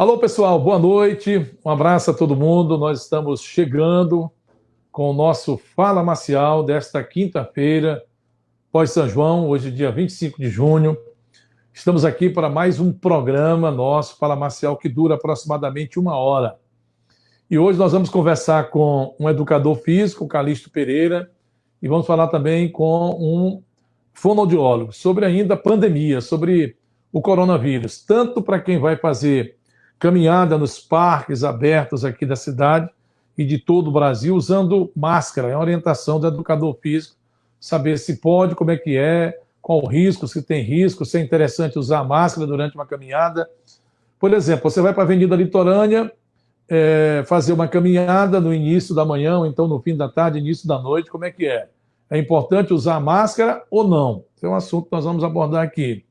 Alô, pessoal, boa noite. Um abraço a todo mundo. Nós estamos chegando com o nosso Fala Marcial desta quinta-feira, pós-São João, hoje, dia 25 de junho. Estamos aqui para mais um programa nosso, Fala Marcial, que dura aproximadamente 1 hora. E hoje nós vamos conversar com um educador físico, Calixto Pereira, e vamos falar também com um fonoaudiólogo sobre ainda a pandemia, sobre o coronavírus, tanto para quem vai fazer caminhada nos parques abertos aqui da cidade e de todo o Brasil, usando máscara. É a orientação do educador físico, saber se pode, como é que é, qual o risco, se tem risco, se é interessante usar máscara durante uma caminhada. Por exemplo, você vai para a Avenida Litorânea, fazer uma caminhada no início da manhã, ou então no fim da tarde, início da noite, como é que é? É importante usar máscara ou não? Esse é um assunto que nós vamos abordar aqui.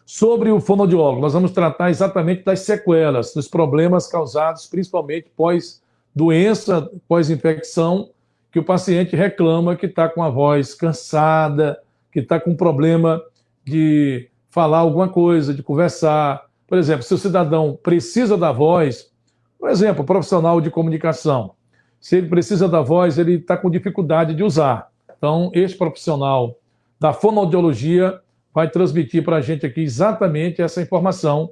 Sobre o fonoaudiólogo, nós vamos tratar exatamente das sequelas, dos problemas causados principalmente pós-doença, pós-infecção, que o paciente reclama que está com a voz cansada, que está com problema de falar alguma coisa, de conversar. Por exemplo, se o cidadão precisa da voz, por exemplo, profissional de comunicação, se ele precisa da voz, ele está com dificuldade de usar. Então, este profissional da fonoaudiologia vai transmitir para a gente aqui exatamente essa informação,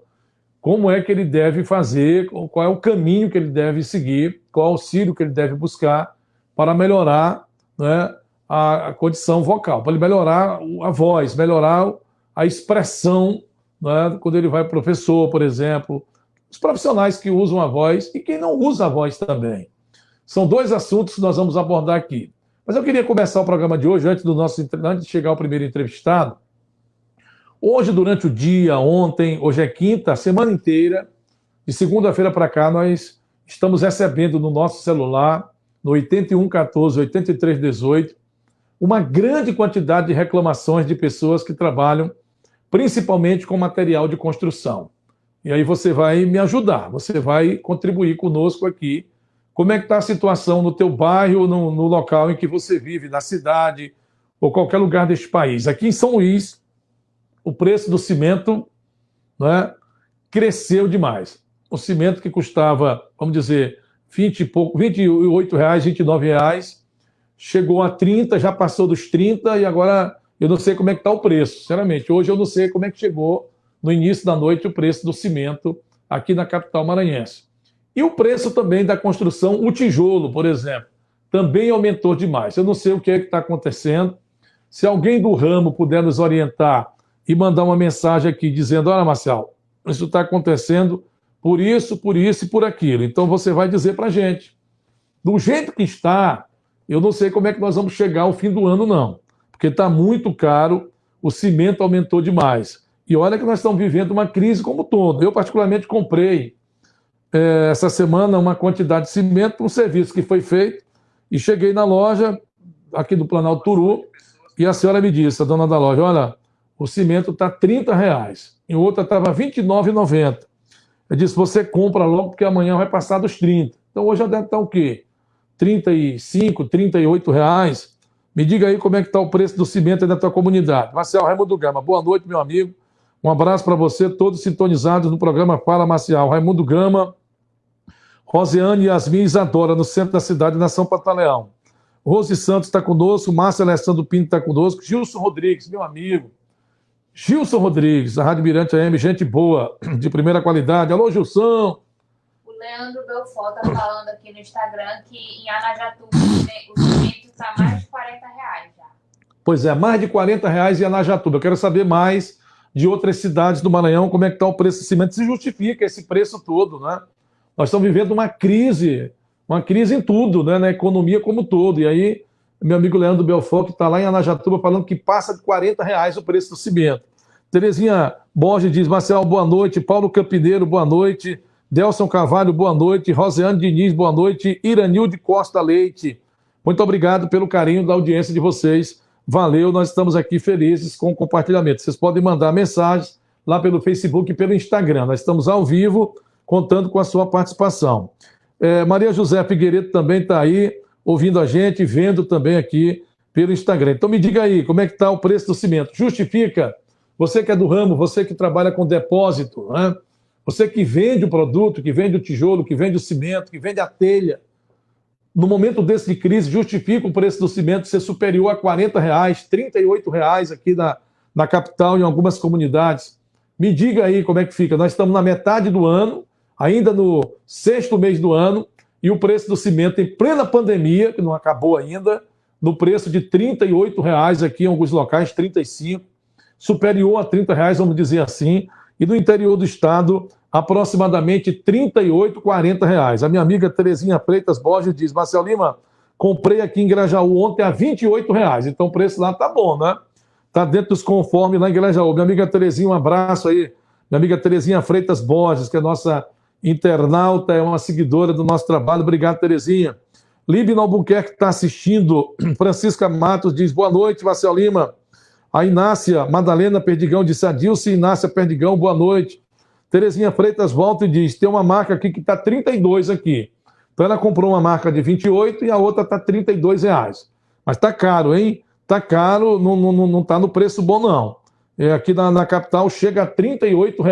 como é que ele deve fazer, qual é o caminho que ele deve seguir, qual auxílio que ele deve buscar para melhorar, né, a condição vocal, para ele melhorar a voz, melhorar a expressão, né, quando ele vai professor, por exemplo, os profissionais que usam a voz e quem não usa a voz também. São dois assuntos que nós vamos abordar aqui. Mas eu queria começar o programa de hoje, antes de chegar ao primeiro entrevistado. Hoje, durante o dia, ontem, hoje é quinta, a semana inteira, de segunda-feira para cá, nós estamos recebendo no nosso celular, no 8114 8318, uma grande quantidade de reclamações de pessoas que trabalham principalmente com material de construção. E aí você vai me ajudar, você vai contribuir conosco aqui. Como é que está a situação no teu bairro, no local em que você vive, na cidade ou qualquer lugar deste país? Aqui em São Luís, o preço do cimento, né, cresceu demais. O cimento que custava, vamos dizer, R$ 28, R$ 29, chegou a 30, já passou dos 30 e agora eu não sei como é que está o preço. Sinceramente, hoje eu não sei como é que chegou no início da noite o preço do cimento aqui na capital maranhense. E o preço também da construção, o tijolo, por exemplo, também aumentou demais. Eu não sei o que é que está acontecendo. Se alguém do ramo puder nos orientar e mandar uma mensagem aqui dizendo, olha, Marcial, isso está acontecendo por isso e por aquilo. Então você vai dizer para a gente. Do jeito que está, eu não sei como é que nós vamos chegar ao fim do ano, não. Porque está muito caro, o cimento aumentou demais. E olha que nós estamos vivendo uma crise como todo. Eu, particularmente, comprei essa semana uma quantidade de cimento para um serviço que foi feito e cheguei na loja aqui do Planalto Turu e a senhora me disse, a dona da loja, olha, o cimento está R$ 30, em outra estava R$ 29,90. Eu disse, você compra logo porque amanhã vai passar dos 30. Então hoje já deve estar o quê? 35, 38 reais. Me diga aí como é que está o preço do cimento aí da tua comunidade. Marcial Raimundo Gama, boa noite, meu amigo. Um abraço para você, todos sintonizados no programa Fala Marcial. Raimundo Gama, Rosiane, Yasmin e Isadora, no centro da cidade, na São Pantaleão. Rose Santos está conosco, Márcio Alessandro Pinto está conosco, Gilson Rodrigues, meu amigo. Gilson Rodrigues, da Rádio Mirante AM, gente boa, de primeira qualidade. Alô, Gilson! O Leandro Belfort está falando aqui no Instagram que em Anajatuba o cimento está mais de R$ 40 já. Pois é, mais de R$ 40 em Anajatuba. Eu quero saber mais de outras cidades do Maranhão, como é que está o preço do cimento. Se justifica esse preço todo, né? Nós estamos vivendo uma crise em tudo, né? Na economia como um todo. E aí, meu amigo Leandro Belfort, que está lá em Anajatuba, falando que passa de R$ 40 o preço do cimento. Terezinha Borges diz, Marcial, boa noite. Paulo Campineiro, boa noite. Delson Carvalho, boa noite. Rosiane Diniz, boa noite. Iranilde Costa Leite. Muito obrigado pelo carinho da audiência de vocês. Valeu, nós estamos aqui felizes com o compartilhamento. Vocês podem mandar mensagens lá pelo Facebook e pelo Instagram. Nós estamos ao vivo, contando com a sua participação. Maria José Figueiredo também está aí, ouvindo a gente, vendo também aqui pelo Instagram. Então me diga aí, como é que está o preço do cimento? Justifica? Você que é do ramo, você que trabalha com depósito, né? Você que vende o produto, que vende o tijolo, que vende o cimento, que vende a telha, no momento desse de crise, justifica o preço do cimento ser superior a R$ 40, R$ 38 aqui na capital, em algumas comunidades. Me diga aí como é que fica. Nós estamos na metade do ano, ainda no 6º mês do ano, e o preço do cimento em plena pandemia, que não acabou ainda, no preço de R$ 38 aqui em alguns locais, 35, superior a R$ 30, vamos dizer assim, e no interior do estado, aproximadamente R$ 38, R$ 40. A minha amiga Terezinha Freitas Borges diz: Marcelo Lima, comprei aqui em Grajaú ontem a R$ 28, então o preço lá tá bom, né? Tá dentro dos conformes lá em Grajaú. Minha amiga Terezinha, um abraço aí. Minha amiga Terezinha Freitas Borges, que é nossa internauta, é uma seguidora do nosso trabalho. Obrigado, Terezinha. Líbia Albuquerque está assistindo. Francisca Matos diz: boa noite, Marcelo Lima. A Inácia Madalena Perdigão disse: Adilce Inácia Perdigão, boa noite. Terezinha Freitas volta e diz: tem uma marca aqui que está 32 aqui. Então ela comprou uma marca de 28 e a outra está R$ 32. Mas está caro, hein? Está caro, não está no preço bom, não. Aqui na capital chega a R$ 38.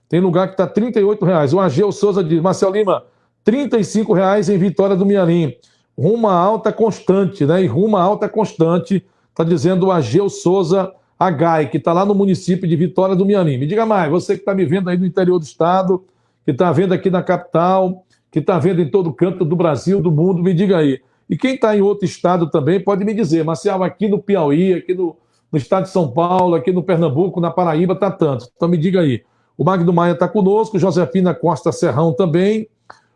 Tem lugar que está R$ 38. O Ageu Souza diz: Marcelo Lima, R$ 35 em Vitória do Mearim. Rumo a alta constante, né? E rumo a alta constante, está dizendo o Ageu Souza Agai, que está lá no município de Vitória do Mearim. Me diga mais, você que está me vendo aí no interior do estado, que está vendo aqui na capital, que está vendo em todo canto do Brasil, do mundo, me diga aí. E quem está em outro estado também pode me dizer: Marcelo, aqui no Piauí, aqui no estado de São Paulo, aqui no Pernambuco, na Paraíba, está tanto. Então me diga aí. O Magno Maia está conosco, Josefina Costa Serrão também.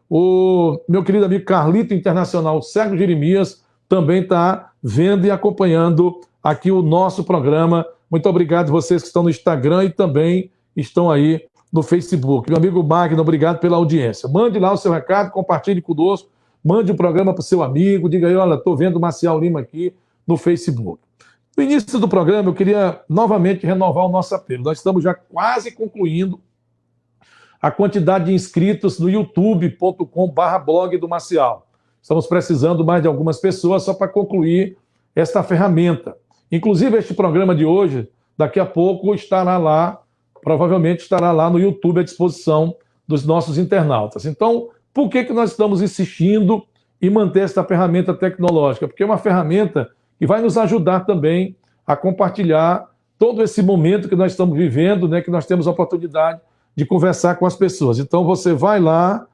O meu querido amigo Carlito Internacional, Sérgio Jeremias, também está vendo e acompanhando aqui o nosso programa. Muito obrigado vocês que estão no Instagram e também estão aí no Facebook. Meu amigo Magno, obrigado pela audiência. Mande lá o seu recado, compartilhe conosco, mande o programa para o seu amigo, diga aí: olha, estou vendo o Marcelo Lima aqui no Facebook. No início do programa, eu queria novamente renovar o nosso apelo. Nós estamos já quase concluindo a quantidade de inscritos no youtube.com/blog do Marcial. Estamos precisando mais de algumas pessoas só para concluir esta ferramenta. Inclusive, este programa de hoje, daqui a pouco, estará lá, provavelmente estará lá no YouTube à disposição dos nossos internautas. Então, por que nós estamos insistindo em manter esta ferramenta tecnológica? Porque é uma ferramenta que vai nos ajudar também a compartilhar todo esse momento que nós estamos vivendo, né, que nós temos a oportunidade de conversar com as pessoas. Então você vai lá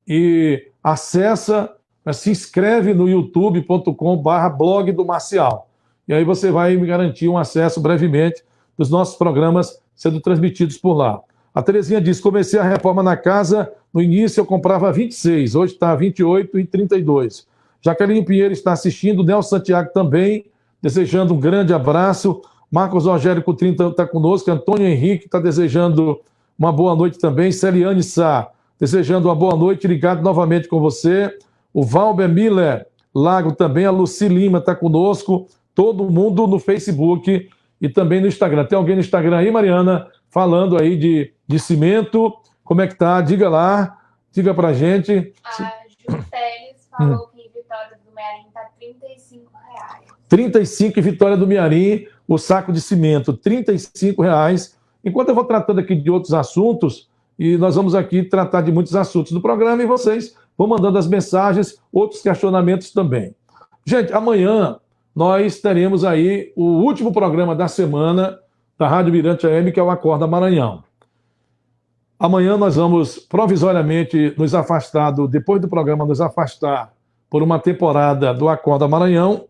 e acessa, se inscreve no youtube.com/blog do Marcial. E aí você vai me garantir um acesso brevemente dos nossos programas sendo transmitidos por lá. A Terezinha diz: comecei a reforma na casa, no início eu comprava 26, hoje está 28 e 32. Jaqueline Pinheiro está assistindo, Nelson Santiago também, desejando um grande abraço. Marcos Rogério Coutrinho está conosco, Antônio Henrique está desejando uma boa noite também. Celiane Sá, desejando uma boa noite, ligado novamente com você. O Valber Miller Lago também, a Luci Lima está conosco, todo mundo no Facebook e também no Instagram. Tem alguém no Instagram aí, Mariana, falando aí de cimento? Como é que tá? Diga lá, diga pra gente. A Ju Teles falou que em Vitória do Mearim está R$ 35. 35 em Vitória do Mearim, o saco de cimento, R$ 35. Enquanto eu vou tratando aqui de outros assuntos, e nós vamos aqui tratar de muitos assuntos do programa, e vocês vão mandando as mensagens, outros questionamentos também. Gente, amanhã nós teremos aí o último programa da semana da Rádio Mirante AM, que é o Acorda Maranhão. Amanhã nós vamos provisoriamente nos afastar, depois do programa, nos afastar por uma temporada do Acorda Maranhão,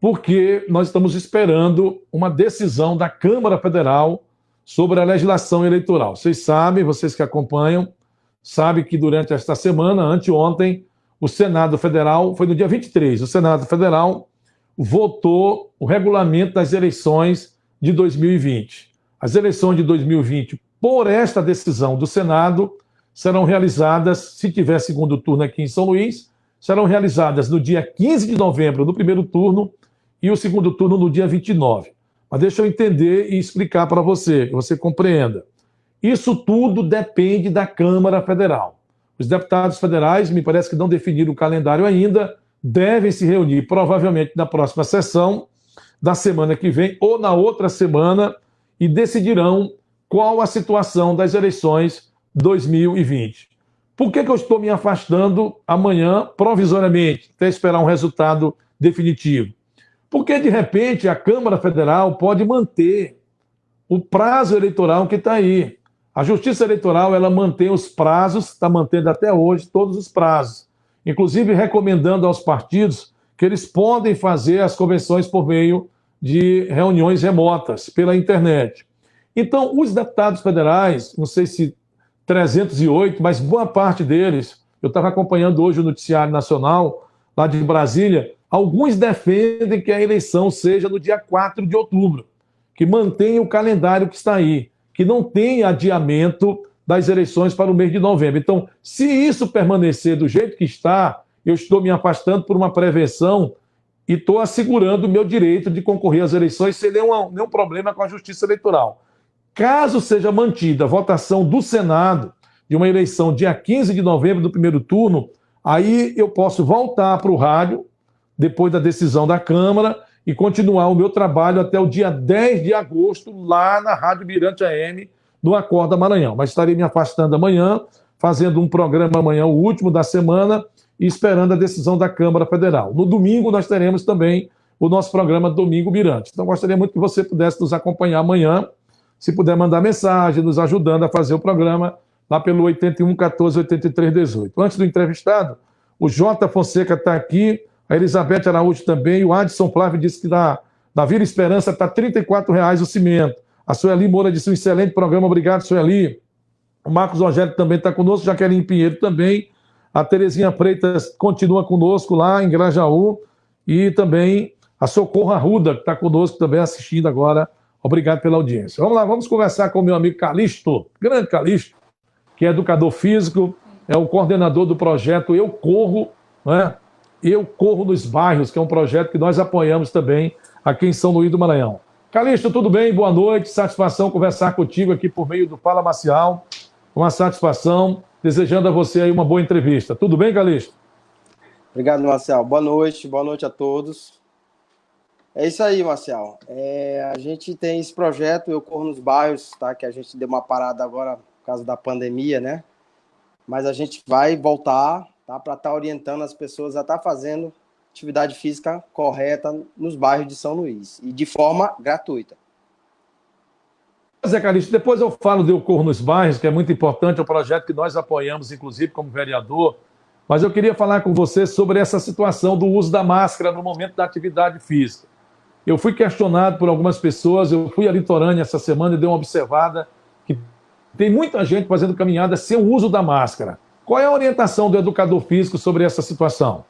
porque nós estamos esperando uma decisão da Câmara Federal sobre a legislação eleitoral. Vocês sabem, vocês que acompanham, sabem que durante esta semana, anteontem, o Senado Federal, foi no dia 23, o Senado Federal votou o regulamento das eleições de 2020. As eleições de 2020, por esta decisão do Senado, serão realizadas, se tiver segundo turno aqui em São Luís, serão realizadas no dia 15 de novembro, no primeiro turno, e o segundo turno no dia 29. Mas deixa eu entender e explicar para você, que você compreenda. Isso tudo depende da Câmara Federal. Os deputados federais, me parece que não definiram o calendário ainda, devem se reunir provavelmente na próxima sessão da semana que vem ou na outra semana e decidirão qual a situação das eleições 2020. Por que eu estou me afastando amanhã, provisoriamente, até esperar um resultado definitivo? Porque, de repente, a Câmara Federal pode manter o prazo eleitoral que está aí. A Justiça Eleitoral, ela mantém os prazos, está mantendo até hoje todos os prazos, inclusive recomendando aos partidos que eles podem fazer as convenções por meio de reuniões remotas, pela internet. Então, os deputados federais, não sei se 308, mas boa parte deles, eu estava acompanhando hoje o Noticiário Nacional, lá de Brasília, alguns defendem que a eleição seja no dia 4 de outubro, que mantenha o calendário que está aí, que não tenha adiamento das eleições para o mês de novembro. Então, se isso permanecer do jeito que está, eu estou me afastando por uma prevenção e estou assegurando o meu direito de concorrer às eleições sem nenhum problema com a Justiça Eleitoral. Caso seja mantida a votação do Senado de uma eleição dia 15 de novembro do primeiro turno, aí eu posso voltar para o rádio, depois da decisão da Câmara, e continuar o meu trabalho até o dia 10 de agosto, lá na Rádio Mirante AM, do Acorda Maranhão. Mas estarei me afastando amanhã, fazendo um programa amanhã, o último da semana, e esperando a decisão da Câmara Federal. No domingo, nós teremos também o nosso programa Domingo Mirante. Então, gostaria muito que você pudesse nos acompanhar amanhã, se puder mandar mensagem, nos ajudando a fazer o programa, lá pelo 81 14 83 18. Antes do entrevistado, o J. Fonseca está aqui, a Elizabeth Araújo também, o Adson Flávio disse que na Vila Esperança está R$ 34,00 o cimento. A Sueli Moura disse um excelente programa, obrigado, Sueli. O Marcos Rogério também está conosco, Jaqueline Pinheiro também. A Terezinha Freitas continua conosco lá em Grajaú. E também a Socorro Arruda, que está conosco também assistindo agora. Obrigado pela audiência. Vamos lá, vamos conversar com o meu amigo Calixto, grande Calixto, que é educador físico, é o coordenador do projeto Eu Corro, né? Eu Corro nos Bairros, que é um projeto que nós apoiamos também aqui em São Luís do Maranhão. Calixto, tudo bem? Boa noite, satisfação conversar contigo aqui por meio do Fala Marcial, uma satisfação, desejando a você aí uma boa entrevista. Tudo bem, Calixto? Obrigado, Marcial. Boa noite a todos. É isso aí, Marcial. A gente tem esse projeto Eu Corro nos Bairros, tá? Que a gente deu uma parada agora por causa da pandemia, né? Mas a gente vai voltar, tá? Para estar orientando as pessoas a estar fazendo atividade física correta nos bairros de São Luís e de forma gratuita. Zé Calixto, depois eu falo do Eu Corro nos Bairros, que é muito importante, é um projeto que nós apoiamos, inclusive, como vereador, mas eu queria falar com você sobre essa situação do uso da máscara no momento da atividade física. Eu fui questionado por algumas pessoas, eu fui a Litorânea essa semana e dei uma observada que tem muita gente fazendo caminhada sem o uso da máscara. Qual é a orientação do educador físico sobre essa situação?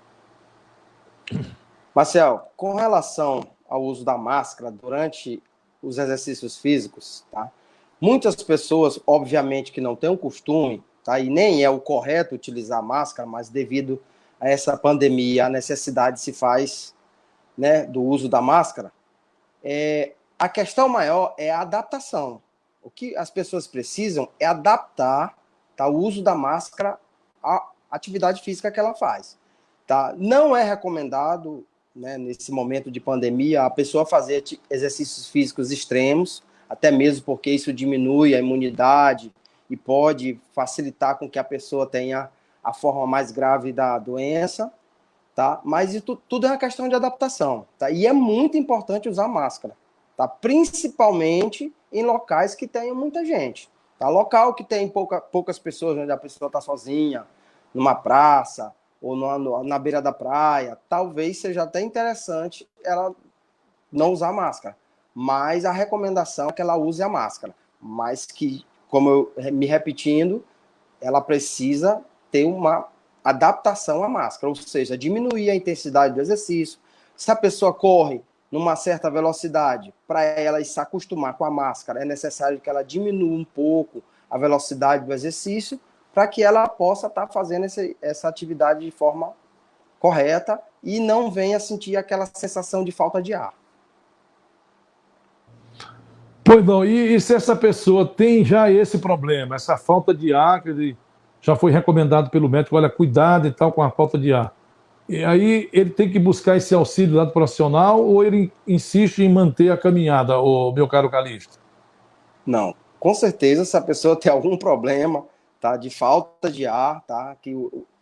Marcel, com relação ao uso da máscara durante os exercícios físicos, tá? Muitas pessoas, obviamente, que não têm o costume, tá? E nem é o correto utilizar máscara, mas devido a essa pandemia, a necessidade se faz, né, do uso da máscara. A questão maior é a adaptação. O que as pessoas precisam é adaptar, tá, o uso da máscara à atividade física que ela faz. Tá? Não é recomendado, né, nesse momento de pandemia, a pessoa fazer exercícios físicos extremos, até mesmo porque isso diminui a imunidade e pode facilitar com que a pessoa tenha a forma mais grave da doença, tá? Mas isso tudo é uma questão de adaptação, tá? E é muito importante usar máscara, tá? Principalmente em locais que tenham muita gente, tá? Local que tem poucas pessoas, onde a pessoa está sozinha, numa praça, ou na beira da praia, talvez seja até interessante ela não usar máscara. Mas a recomendação é que ela use a máscara. Mas que, como eu me repetindo, ela precisa ter uma adaptação à máscara, ou seja, diminuir a intensidade do exercício. Se a pessoa corre numa certa velocidade, para ela se acostumar com a máscara, é necessário que ela diminua um pouco a velocidade do exercício, para que ela possa estar fazendo essa atividade de forma correta e não venha sentir aquela sensação de falta de ar. Pois não, e se essa pessoa tem já esse problema, essa falta de ar, que já foi recomendado pelo médico, olha, cuidado e tal com a falta de ar. E aí ele tem que buscar esse auxílio lá do profissional ou ele insiste em manter a caminhada, meu caro Calixto? Não, com certeza, se a pessoa tem algum problema, tá? De falta de ar, tá?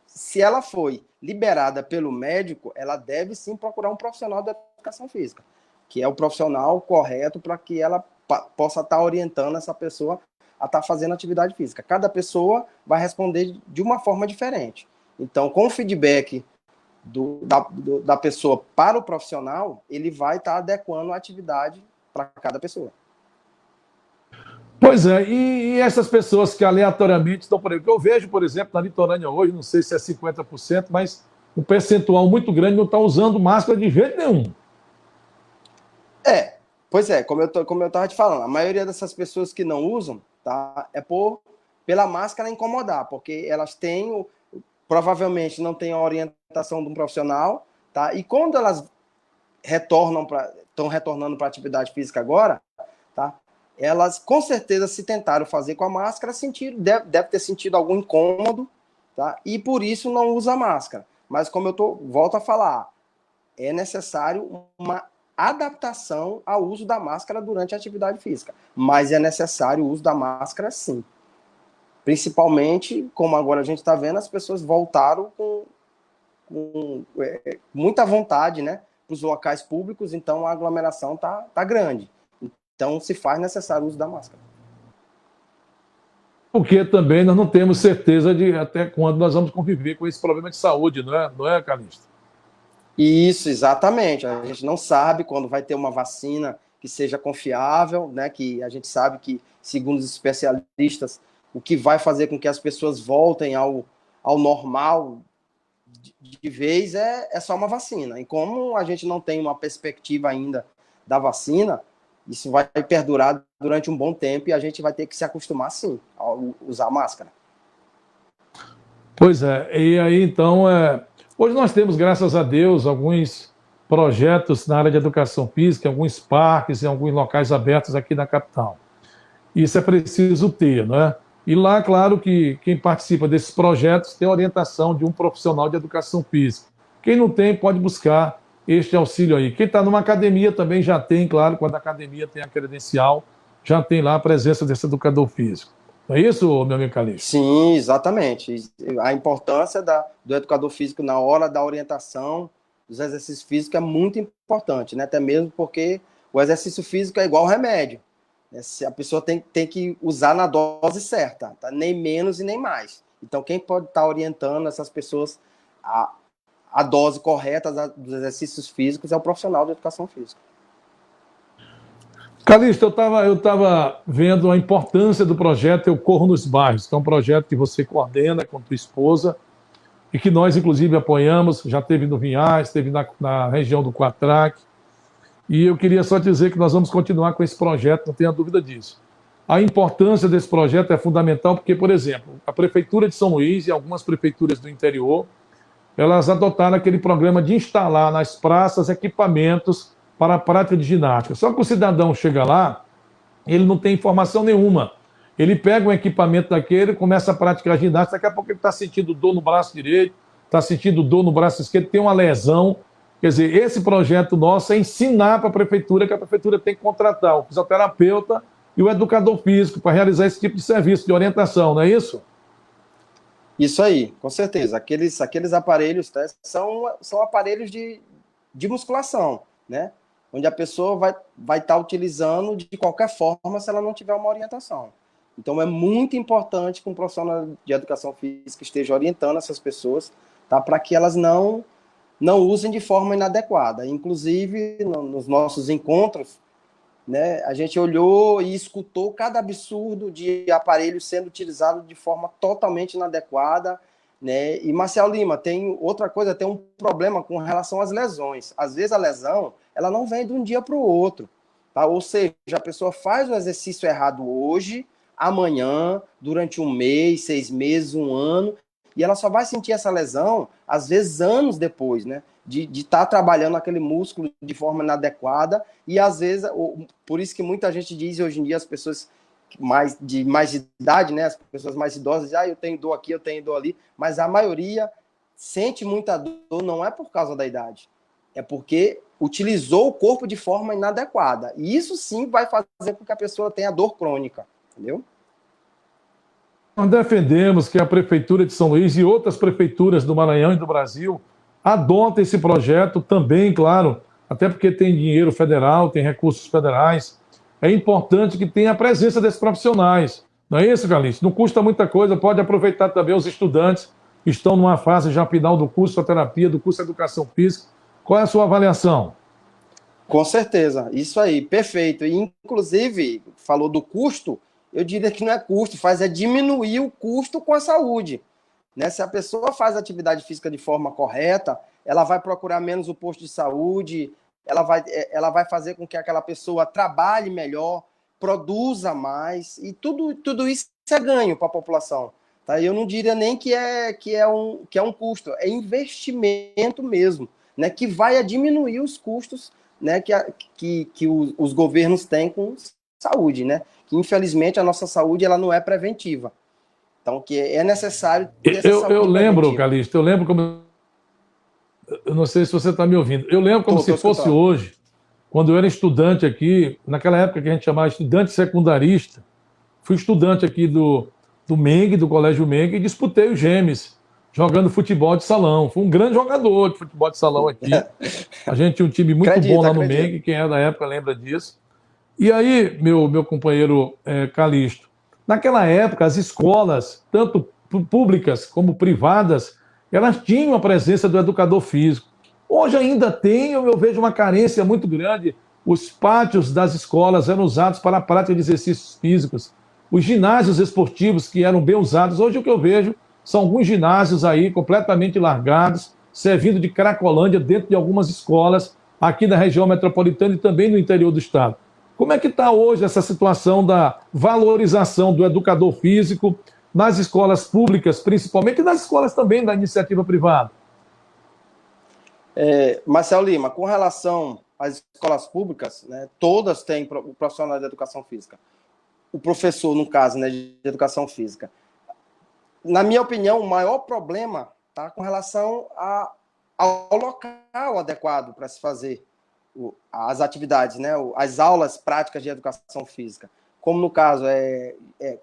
Se ela foi liberada pelo médico, ela deve sim procurar um profissional da educação física, que é o profissional correto para que ela possa estar orientando essa pessoa a estar fazendo atividade física. Cada pessoa vai responder de uma forma diferente. Então, com o feedback da pessoa para o profissional, ele vai estar adequando a atividade para cada pessoa. Pois é, e essas pessoas que aleatoriamente estão por aí, que eu vejo, por exemplo, na litorânea hoje, não sei se é 50%, mas um percentual muito grande não está usando máscara de jeito nenhum. Pois é, como eu estava te falando, a maioria dessas pessoas que não usam, tá, pela máscara incomodar, porque elas provavelmente não têm a orientação de um profissional, tá, e quando elas estão retornando para a atividade física agora, tá, elas com certeza se tentaram fazer com a máscara, deve ter sentido algum incômodo, tá, e por isso não usa máscara. Mas como volto a falar, é necessário uma adaptação ao uso da máscara durante a atividade física. Mas é necessário o uso da máscara, sim. Principalmente, como agora a gente está vendo, as pessoas voltaram com muita vontade, né, para os locais públicos, então a aglomeração tá grande. Então, se faz necessário o uso da máscara. Porque também nós não temos certeza de até quando nós vamos conviver com esse problema de saúde, não é, Calixto? Isso, exatamente. A gente não sabe quando vai ter uma vacina que seja confiável, né? Que a gente sabe que, segundo os especialistas, o que vai fazer com que as pessoas voltem ao normal de vez é só uma vacina. E como a gente não tem uma perspectiva ainda da vacina, isso vai perdurar durante um bom tempo e a gente vai ter que se acostumar, sim, a usar máscara. Pois é, e aí então, hoje nós temos, graças a Deus, alguns projetos na área de educação física, alguns parques em alguns locais abertos aqui na capital. Isso é preciso ter, né? E lá, claro que quem participa desses projetos tem orientação de um profissional de educação física. Quem não tem, pode buscar este auxílio aí. Quem está numa academia também já tem, claro, quando a academia tem a credencial, já tem lá a presença desse educador físico. Não é isso, meu amigo Calixto? Sim, exatamente. A importância do educador físico na hora da orientação dos exercícios físicos é muito importante, né? Até mesmo porque o exercício físico é igual ao remédio. A pessoa tem que usar na dose certa, tá? Nem menos e nem mais. Então, quem pode estar orientando essas pessoas a dose correta dos exercícios físicos é o profissional de educação física. Calixto, eu estava vendo a importância do projeto Eu Corro nos Bairros, que é um projeto que você coordena com tua esposa e que nós, inclusive, apoiamos. Já teve no Vinhais, esteve na região do Quatraque. E eu queria só dizer que nós vamos continuar com esse projeto, não tenha dúvida disso. A importância desse projeto é fundamental porque, por exemplo, a Prefeitura de São Luís e algumas prefeituras do interior, elas adotaram aquele programa de instalar nas praças equipamentos para a prática de ginástica. Só que o cidadão chega lá, ele não tem informação nenhuma. Ele pega um equipamento daquele, começa a praticar ginástica, daqui a pouco ele está sentindo dor no braço direito, está sentindo dor no braço esquerdo, tem uma lesão. Quer dizer, esse projeto nosso é ensinar para a prefeitura que a prefeitura tem que contratar o fisioterapeuta e o educador físico para realizar esse tipo de serviço, de orientação, não é isso? Isso aí, com certeza. Aqueles aparelhos, tá, são aparelhos de musculação, né? Onde a pessoa vai estar utilizando de qualquer forma se ela não tiver uma orientação. Então, é muito importante que um profissional de educação física esteja orientando essas pessoas, tá, para que elas não usem de forma inadequada. Inclusive, nos nossos encontros, né, a gente olhou e escutou cada absurdo de aparelhos sendo utilizados de forma totalmente inadequada, né? E, Marcel Lima, tem outra coisa, tem um problema com relação às lesões. Às vezes a lesão, ela não vem de um dia para o outro, tá? Ou seja, a pessoa faz o exercício errado hoje, amanhã, durante um mês, 6 meses, um ano, e ela só vai sentir essa lesão, às vezes, anos depois, né? De estar trabalhando aquele músculo de forma inadequada, e às vezes, por isso que muita gente diz hoje em dia, as pessoas de mais idade, né? As pessoas mais idosas, eu tenho dor aqui, eu tenho dor ali, mas a maioria sente muita dor, não é por causa da idade, é porque utilizou o corpo de forma inadequada. E isso sim vai fazer com que a pessoa tenha dor crônica, entendeu? nós defendemos que a Prefeitura de São Luís e outras prefeituras do Maranhão e do Brasil adotem esse projeto também, claro, até porque tem dinheiro federal, tem recursos federais. É importante que tenha a presença desses profissionais. Não é isso, Calixto? Não custa muita coisa, pode aproveitar também os estudantes que estão numa fase já final do curso de terapia, do curso de educação física. Qual é a sua avaliação? Com certeza, isso aí, perfeito. E, inclusive, falou do custo, eu diria que não é custo, é diminuir o custo com a saúde. Né? Se a pessoa faz atividade física de forma correta, ela vai procurar menos o posto de saúde, ela vai fazer com que aquela pessoa trabalhe melhor, produza mais, e tudo isso é ganho para a população. Tá? Eu não diria nem que é um custo, é investimento mesmo, né? Que vai diminuir os custos, né, que os governos têm com saúde, né? Que infelizmente a nossa saúde ela não é preventiva. Então, que é necessário ter essa saúde eu lembro, preventiva. Calixto, eu lembro como... Eu não sei se você está me ouvindo. Eu lembro como se fosse hoje, quando eu era estudante aqui, naquela época que a gente chamava estudante secundarista, fui estudante aqui do MENG, do Colégio MENG, e disputei os Gêmeos, jogando futebol de salão. Fui um grande jogador de futebol de salão aqui. A gente tinha um time muito bom lá no MENG, quem é da época lembra disso. E aí, meu companheiro Calixto, naquela época, as escolas, tanto públicas como privadas, elas tinham a presença do educador físico. Hoje ainda tem, eu vejo uma carência muito grande. Os pátios das escolas eram usados para a prática de exercícios físicos. Os ginásios esportivos que eram bem usados, hoje o que eu vejo são alguns ginásios aí completamente largados, servindo de cracolândia dentro de algumas escolas aqui da região metropolitana e também no interior do estado. Como é que está hoje essa situação da valorização do educador físico nas escolas públicas, principalmente, e nas escolas também da iniciativa privada? Marcelo Lima, com relação às escolas públicas, né, todas têm profissionais de educação física. O professor, no caso, né, de educação física. Na minha opinião, o maior problema está com relação ao local adequado para se fazer as atividades, né, as aulas práticas de educação física. Como no caso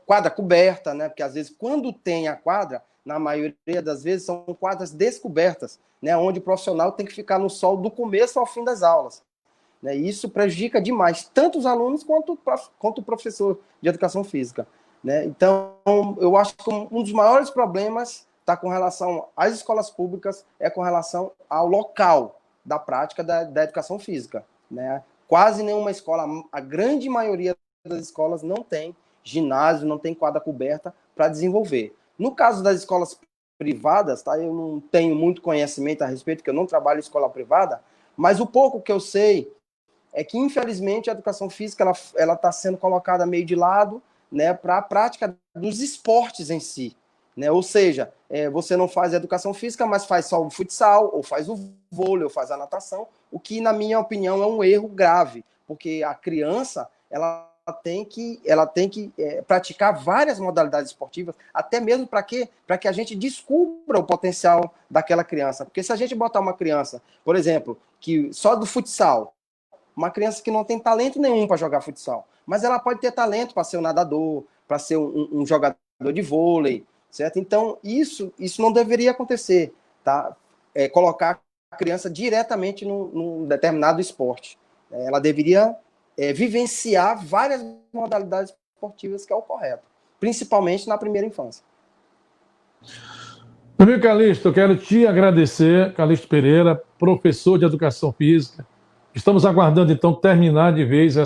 quadra coberta, né, porque às vezes quando tem a quadra, na maioria das vezes são quadras descobertas, né, onde o profissional tem que ficar no sol do começo ao fim das aulas. Né, e isso prejudica demais, tanto os alunos quanto o professor de educação física. Né? Então, eu acho que um dos maiores problemas está com relação às escolas públicas, com relação ao local da prática da educação física. Né? Quase nenhuma escola, a grande maioria das escolas não tem ginásio, não tem quadra coberta para desenvolver. No caso das escolas privadas, tá? Eu não tenho muito conhecimento a respeito, porque eu não trabalho em escola privada, mas o pouco que eu sei é que, infelizmente, a educação física ela está sendo colocada meio de lado, né, para a prática dos esportes em si. Né? Ou seja, você não faz a educação física, mas faz só o futsal, ou faz o vôlei, ou faz a natação, o que, na minha opinião, é um erro grave, porque a criança ela tem que praticar várias modalidades esportivas, até mesmo para que a gente descubra o potencial daquela criança. Porque se a gente botar uma criança, por exemplo, que só do futsal, uma criança que não tem talento nenhum para jogar futsal, mas ela pode ter talento para ser um nadador, para ser um jogador de vôlei, certo? Então, isso não deveria acontecer, tá? Colocar a criança diretamente num determinado esporte. Ela deveria vivenciar várias modalidades esportivas, que é o correto, principalmente na primeira infância. Meu amigo Calixto, eu quero te agradecer, Calixto Pereira, professor de Educação Física. Estamos aguardando, então, terminar de vez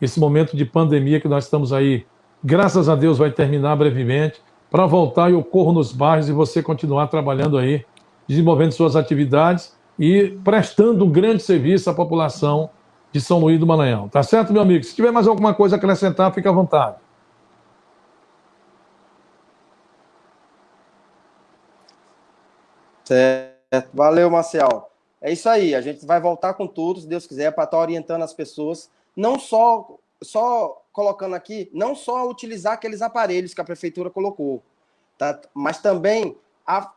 esse momento de pandemia que nós estamos aí. Graças a Deus vai terminar brevemente, para voltar e eu corro nos bairros e você continuar trabalhando aí, desenvolvendo suas atividades e prestando um grande serviço à população de São Luís do Maranhão. Tá certo, meu amigo? Se tiver mais alguma coisa a acrescentar, fica à vontade. Certo. Valeu, Marcel. É isso aí, a gente vai voltar com tudo, se Deus quiser, para estar orientando as pessoas, não só colocando aqui, não só a utilizar aqueles aparelhos que a prefeitura colocou, tá? Mas também a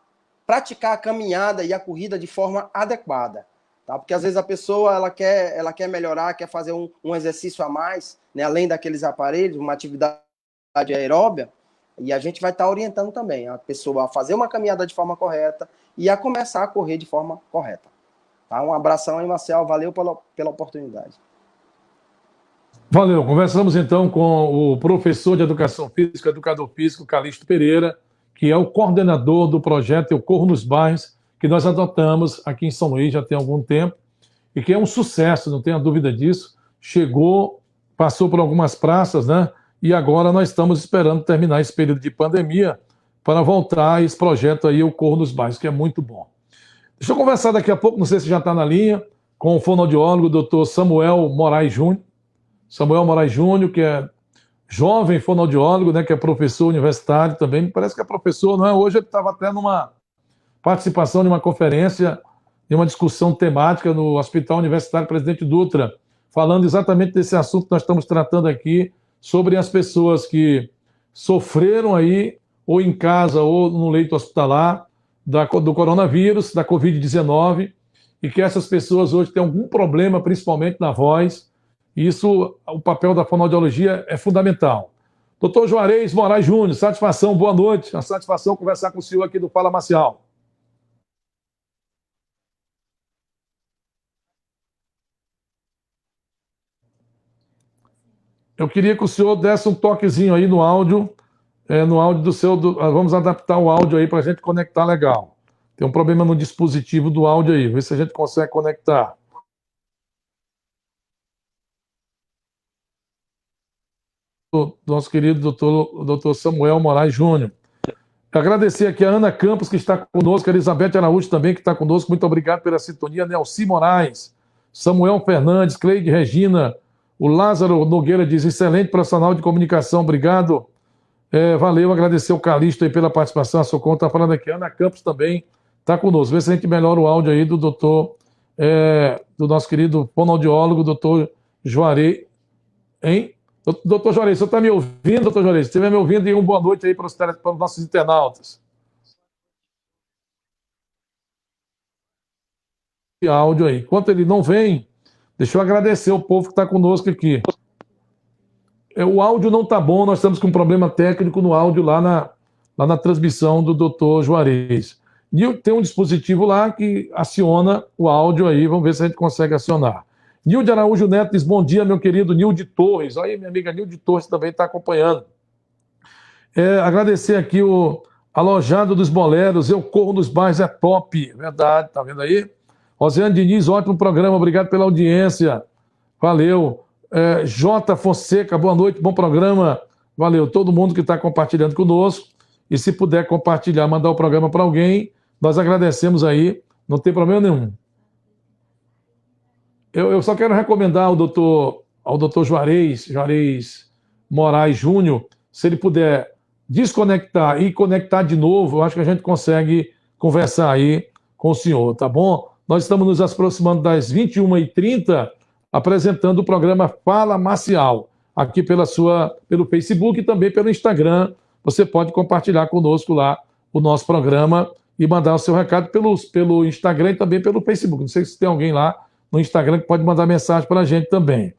praticar a caminhada e a corrida de forma adequada. Tá? Porque às vezes a pessoa ela quer melhorar, quer fazer um exercício a mais, né? Além daqueles aparelhos, uma atividade aeróbia, E a gente vai estar orientando também a pessoa a fazer uma caminhada de forma correta e a começar a correr de forma correta. Tá? Um abração aí, Marcel. Valeu pela oportunidade. Valeu. Conversamos então com o professor de Educação Física, educador físico, Calixto Pereira, que é o coordenador do projeto Eu Corro nos Bairros, que nós adotamos aqui em São Luís já tem algum tempo, e que é um sucesso, não tenha dúvida disso. Chegou, passou por algumas praças, né? E agora nós estamos esperando terminar esse período de pandemia para voltar a esse projeto aí, Eu Corro nos Bairros, que é muito bom. Deixa eu conversar daqui a pouco, não sei se já está na linha, com o fonoaudiólogo, Dr. Samuel Moraes Júnior. Samuel Moraes Júnior, que é jovem fonoaudiólogo, né, que é professor universitário também, me parece que é professor, não é? Hoje ele estava até numa participação de uma conferência, de uma discussão temática no Hospital Universitário Presidente Dutra, falando exatamente desse assunto que nós estamos tratando aqui, sobre as pessoas que sofreram aí, ou em casa, ou no leito hospitalar, do coronavírus, da Covid-19, e que essas pessoas hoje têm algum problema, principalmente na voz. Isso, o papel da fonoaudiologia é fundamental. Doutor Juarez Moraes Júnior, satisfação, boa noite. A satisfação conversar com o senhor aqui do Fala Marcial. Eu queria que o senhor desse um toquezinho aí no áudio do seu... vamos adaptar o áudio aí para a gente conectar legal. Tem um problema no dispositivo do áudio aí, ver se a gente consegue conectar. Do nosso querido doutor Samuel Moraes Júnior. Agradecer aqui a Ana Campos, que está conosco, a Elizabeth Araújo também, que está conosco. Muito obrigado pela sintonia. Nelci Moraes, Samuel Fernandes, Cleide Regina, o Lázaro Nogueira diz, excelente profissional de comunicação, obrigado. Valeu, agradecer o Calixto aí pela participação, a Socorro está falando aqui. Ana Campos também está conosco. Vê se a gente melhora o áudio aí do do nosso querido fonoaudiólogo, doutor Juarez, hein? Doutor Juarez, você está me ouvindo, doutor Juarez? Se estiver me ouvindo, diga uma boa noite aí para os nossos internautas. E áudio aí. Enquanto ele não vem, deixa eu agradecer o povo que está conosco aqui. O áudio não está bom, nós estamos com um problema técnico no áudio lá na transmissão do doutor Juarez. E tem um dispositivo lá que aciona o áudio aí, vamos ver se a gente consegue acionar. Nilde Araújo Neto diz, bom dia, meu querido Nilde Torres. Aí, minha amiga Nilde Torres também está acompanhando. Agradecer aqui o Alojado dos Boleros, Eu Corro nos Bairros, é top. Verdade, tá vendo aí? Rosiane Diniz, ótimo programa, obrigado pela audiência. Valeu. J. Fonseca, boa noite, bom programa. Valeu, todo mundo que está compartilhando conosco. E se puder compartilhar, mandar o programa para alguém, nós agradecemos aí, não tem problema nenhum. Eu só quero recomendar ao doutor Juarez Moraes Júnior, se ele puder desconectar e conectar de novo, eu acho que a gente consegue conversar aí com o senhor, tá bom? Nós estamos nos aproximando das 21h30, apresentando o programa Fala Marcial, aqui pelo Facebook e também pelo Instagram. Você pode compartilhar conosco lá o nosso programa e mandar o seu recado pelo Instagram e também pelo Facebook. Não sei se tem alguém lá no Instagram que pode mandar mensagem para a gente também.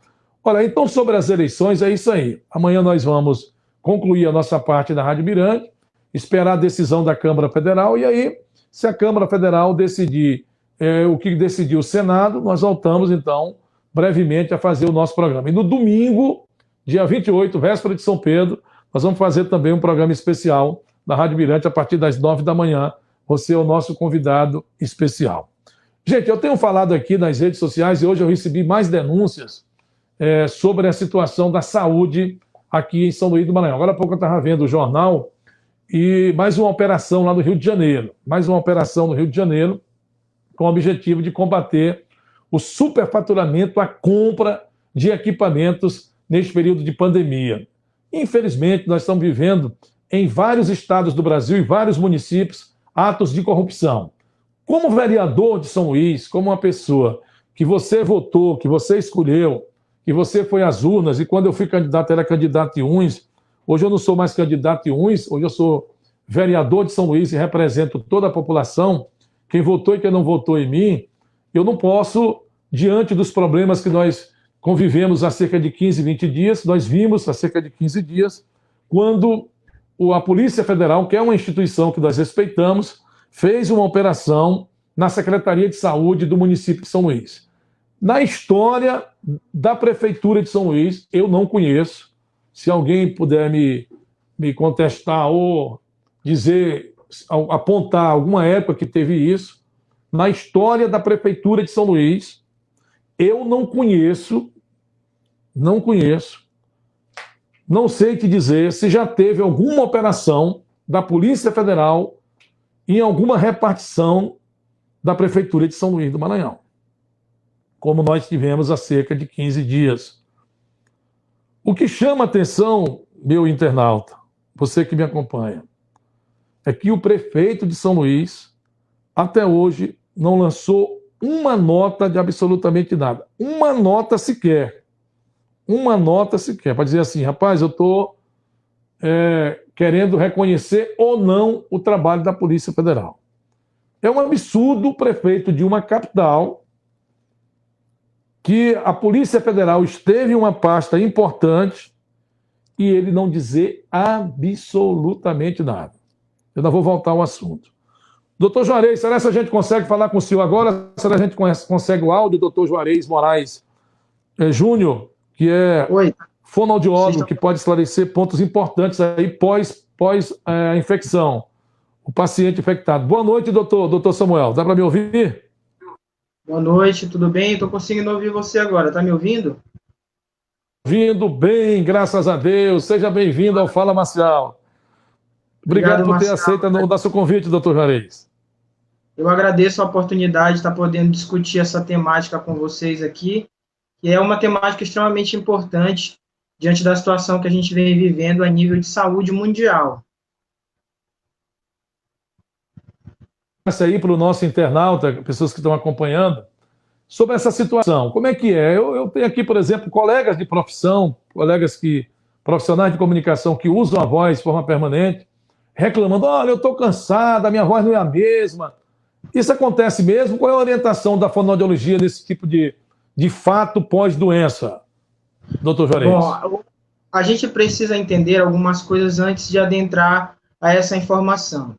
Olha, então sobre as eleições é isso aí. Amanhã nós vamos concluir a nossa parte da Rádio Mirante, esperar a decisão da Câmara Federal e aí, se a Câmara Federal decidir o que decidiu o Senado, nós voltamos então brevemente a fazer o nosso programa. E no domingo, dia 28, véspera de São Pedro, nós vamos fazer também um programa especial da Rádio Mirante a partir das 9 da manhã. Você é o nosso convidado especial. Gente, eu tenho falado aqui nas redes sociais e hoje eu recebi mais denúncias sobre a situação da saúde aqui em São Luís do Maranhão. Agora há pouco eu estava vendo o jornal e mais uma operação lá no Rio de Janeiro. Mais uma operação no Rio de Janeiro com o objetivo de combater o superfaturamento, a compra de equipamentos neste período de pandemia. Infelizmente, nós estamos vivendo em vários estados do Brasil e vários municípios atos de corrupção. Como vereador de São Luís, como uma pessoa que você votou, que você escolheu, que você foi às urnas, e quando eu fui candidato, era candidato em Uns, hoje eu não sou mais candidato em Uns, hoje eu sou vereador de São Luís e represento toda a população, quem votou e quem não votou em mim, eu não posso, diante dos problemas que nós convivemos há cerca de 15, 20 dias, nós vimos há cerca de 15 dias, quando a Polícia Federal, que é uma instituição que nós respeitamos, fez uma operação na Secretaria de Saúde do município de São Luís. Na história da Prefeitura de São Luís, eu não conheço. Se alguém puder me contestar ou dizer, apontar alguma época que teve isso, na história da Prefeitura de São Luís, eu não conheço, não sei te dizer se já teve alguma operação da Polícia Federal em alguma repartição da Prefeitura de São Luís do Maranhão, como nós tivemos há cerca de 15 dias. O que chama atenção, meu internauta, você que me acompanha, é que o prefeito de São Luís, até hoje, não lançou uma nota de absolutamente nada. Uma nota sequer. Para dizer assim, rapaz, eu estou querendo reconhecer ou não o trabalho da Polícia Federal. É um absurdo o prefeito de uma capital que a Polícia Federal esteve em uma pasta importante e ele não dizer absolutamente nada. Eu ainda vou voltar ao assunto. Doutor Juarez, será que a gente consegue falar com o senhor agora? Será que a gente consegue o áudio do doutor Juarez Moraes Júnior, que é fonoaudiólogo, que pode esclarecer pontos importantes aí pós a infecção, o paciente infectado. Boa noite, doutor Samuel. Dá para me ouvir? Boa noite, tudo bem? Estou conseguindo ouvir você agora. Está me ouvindo? Ouvindo bem, graças a Deus. Seja bem-vindo ao Fala Marcial. Obrigado por ter aceito o nosso convite, doutor Juarez. Eu agradeço a oportunidade de estar podendo discutir essa temática com vocês aqui, que é uma temática extremamente importante diante da situação que a gente vem vivendo a nível de saúde mundial. Essa aí para o nosso internauta, pessoas que estão acompanhando, sobre essa situação. Como é que é? Eu tenho aqui, por exemplo, colegas de profissão, profissionais de comunicação que usam a voz de forma permanente, reclamando, olha, eu estou cansado, a minha voz não é a mesma. Isso acontece mesmo? Qual é a orientação da fonoaudiologia nesse tipo de fato pós-doença, doutor Juarez? Bom, a gente precisa entender algumas coisas antes de adentrar a essa informação.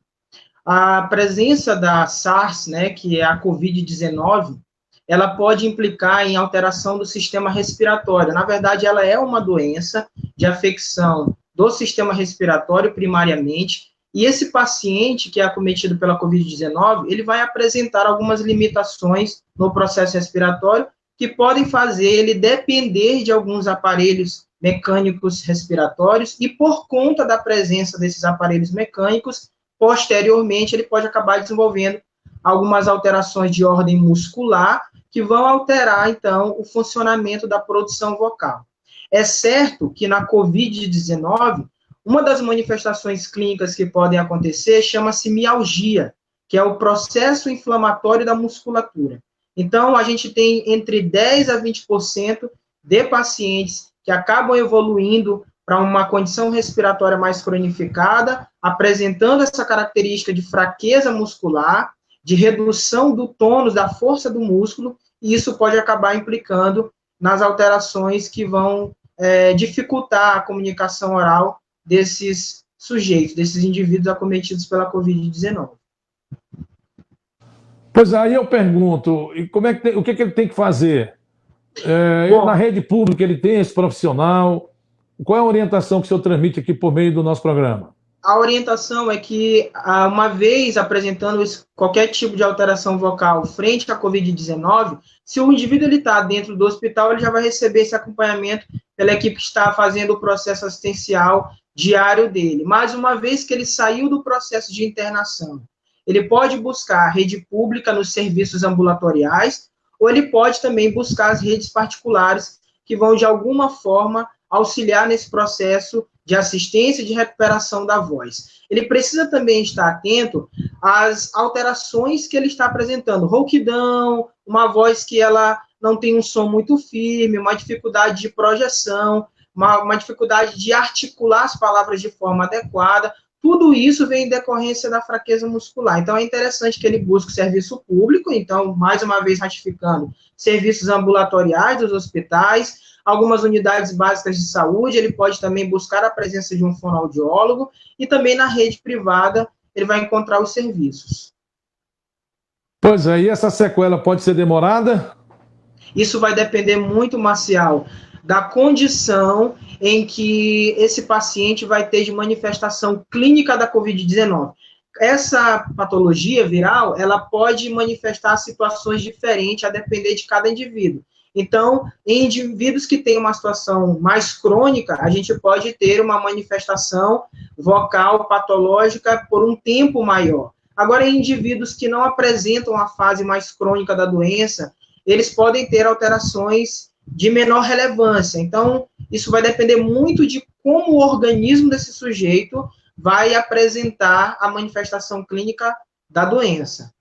A presença da SARS, né, que é a COVID-19, ela pode implicar em alteração do sistema respiratório. Na verdade, ela é uma doença de afecção do sistema respiratório primariamente, e esse paciente que é acometido pela COVID-19, ele vai apresentar algumas limitações no processo respiratório que podem fazer ele depender de alguns aparelhos mecânicos respiratórios e por conta da presença desses aparelhos mecânicos, posteriormente ele pode acabar desenvolvendo algumas alterações de ordem muscular que vão alterar, então, o funcionamento da produção vocal. É certo que na COVID-19, uma das manifestações clínicas que podem acontecer chama-se mialgia, que é o processo inflamatório da musculatura. Então, a gente tem entre 10% a 20% de pacientes que acabam evoluindo para uma condição respiratória mais cronificada, apresentando essa característica de fraqueza muscular, de redução do tônus, da força do músculo, e isso pode acabar implicando nas alterações que vão dificultar a comunicação oral desses sujeitos, desses indivíduos acometidos pela Covid-19. Pois aí eu pergunto, o que ele tem que fazer? Na rede pública ele tem esse profissional? Qual é a orientação que o senhor transmite aqui por meio do nosso programa? A orientação é que, uma vez apresentando qualquer tipo de alteração vocal frente à Covid-19, se o indivíduo está dentro do hospital, ele já vai receber esse acompanhamento pela equipe que está fazendo o processo assistencial diário dele. Mas uma vez que ele saiu do processo de internação, ele pode buscar a rede pública nos serviços ambulatoriais, ou ele pode também buscar as redes particulares que vão, de alguma forma, auxiliar nesse processo de assistência e de recuperação da voz. Ele precisa também estar atento às alterações que ele está apresentando, rouquidão, uma voz que ela não tem um som muito firme, uma dificuldade de projeção, uma dificuldade de articular as palavras de forma adequada. Tudo isso vem em decorrência da fraqueza muscular. Então, é interessante que ele busque o serviço público, então, mais uma vez ratificando, serviços ambulatoriais dos hospitais, algumas unidades básicas de saúde, ele pode também buscar a presença de um fonoaudiólogo, e também na rede privada ele vai encontrar os serviços. Pois é, e essa sequela pode ser demorada? Isso vai depender muito, Marcial, da condição em que esse paciente vai ter de manifestação clínica da Covid-19. Essa patologia viral, ela pode manifestar situações diferentes a depender de cada indivíduo. Então, em indivíduos que têm uma situação mais crônica, a gente pode ter uma manifestação vocal patológica por um tempo maior. Agora, em indivíduos que não apresentam a fase mais crônica da doença, eles podem ter alterações de menor relevância. Então, isso vai depender muito de como o organismo desse sujeito vai apresentar a manifestação clínica da doença.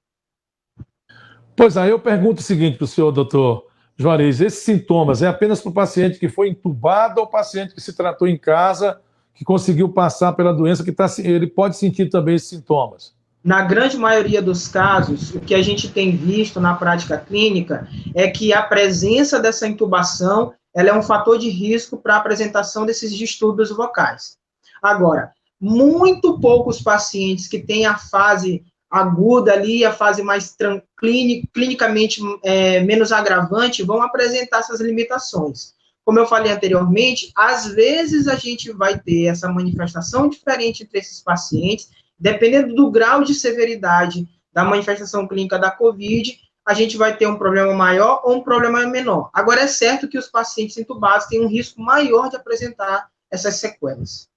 Pois aí eu pergunto o seguinte para o senhor, doutor Juarez, esses sintomas é apenas para o paciente que foi entubado ou paciente que se tratou em casa, que conseguiu passar pela doença, ele pode sentir também esses sintomas? Na grande maioria dos casos, o que a gente tem visto na prática clínica é que a presença dessa intubação ela é um fator de risco para a apresentação desses distúrbios vocais. Agora, muito poucos pacientes que têm a fase aguda ali, a fase mais clinicamente menos agravante, vão apresentar essas limitações. Como eu falei anteriormente, às vezes a gente vai ter essa manifestação diferente entre esses pacientes, dependendo do grau de severidade da manifestação clínica da COVID, a gente vai ter um problema maior ou um problema menor. Agora, é certo que os pacientes intubados têm um risco maior de apresentar essas sequelas.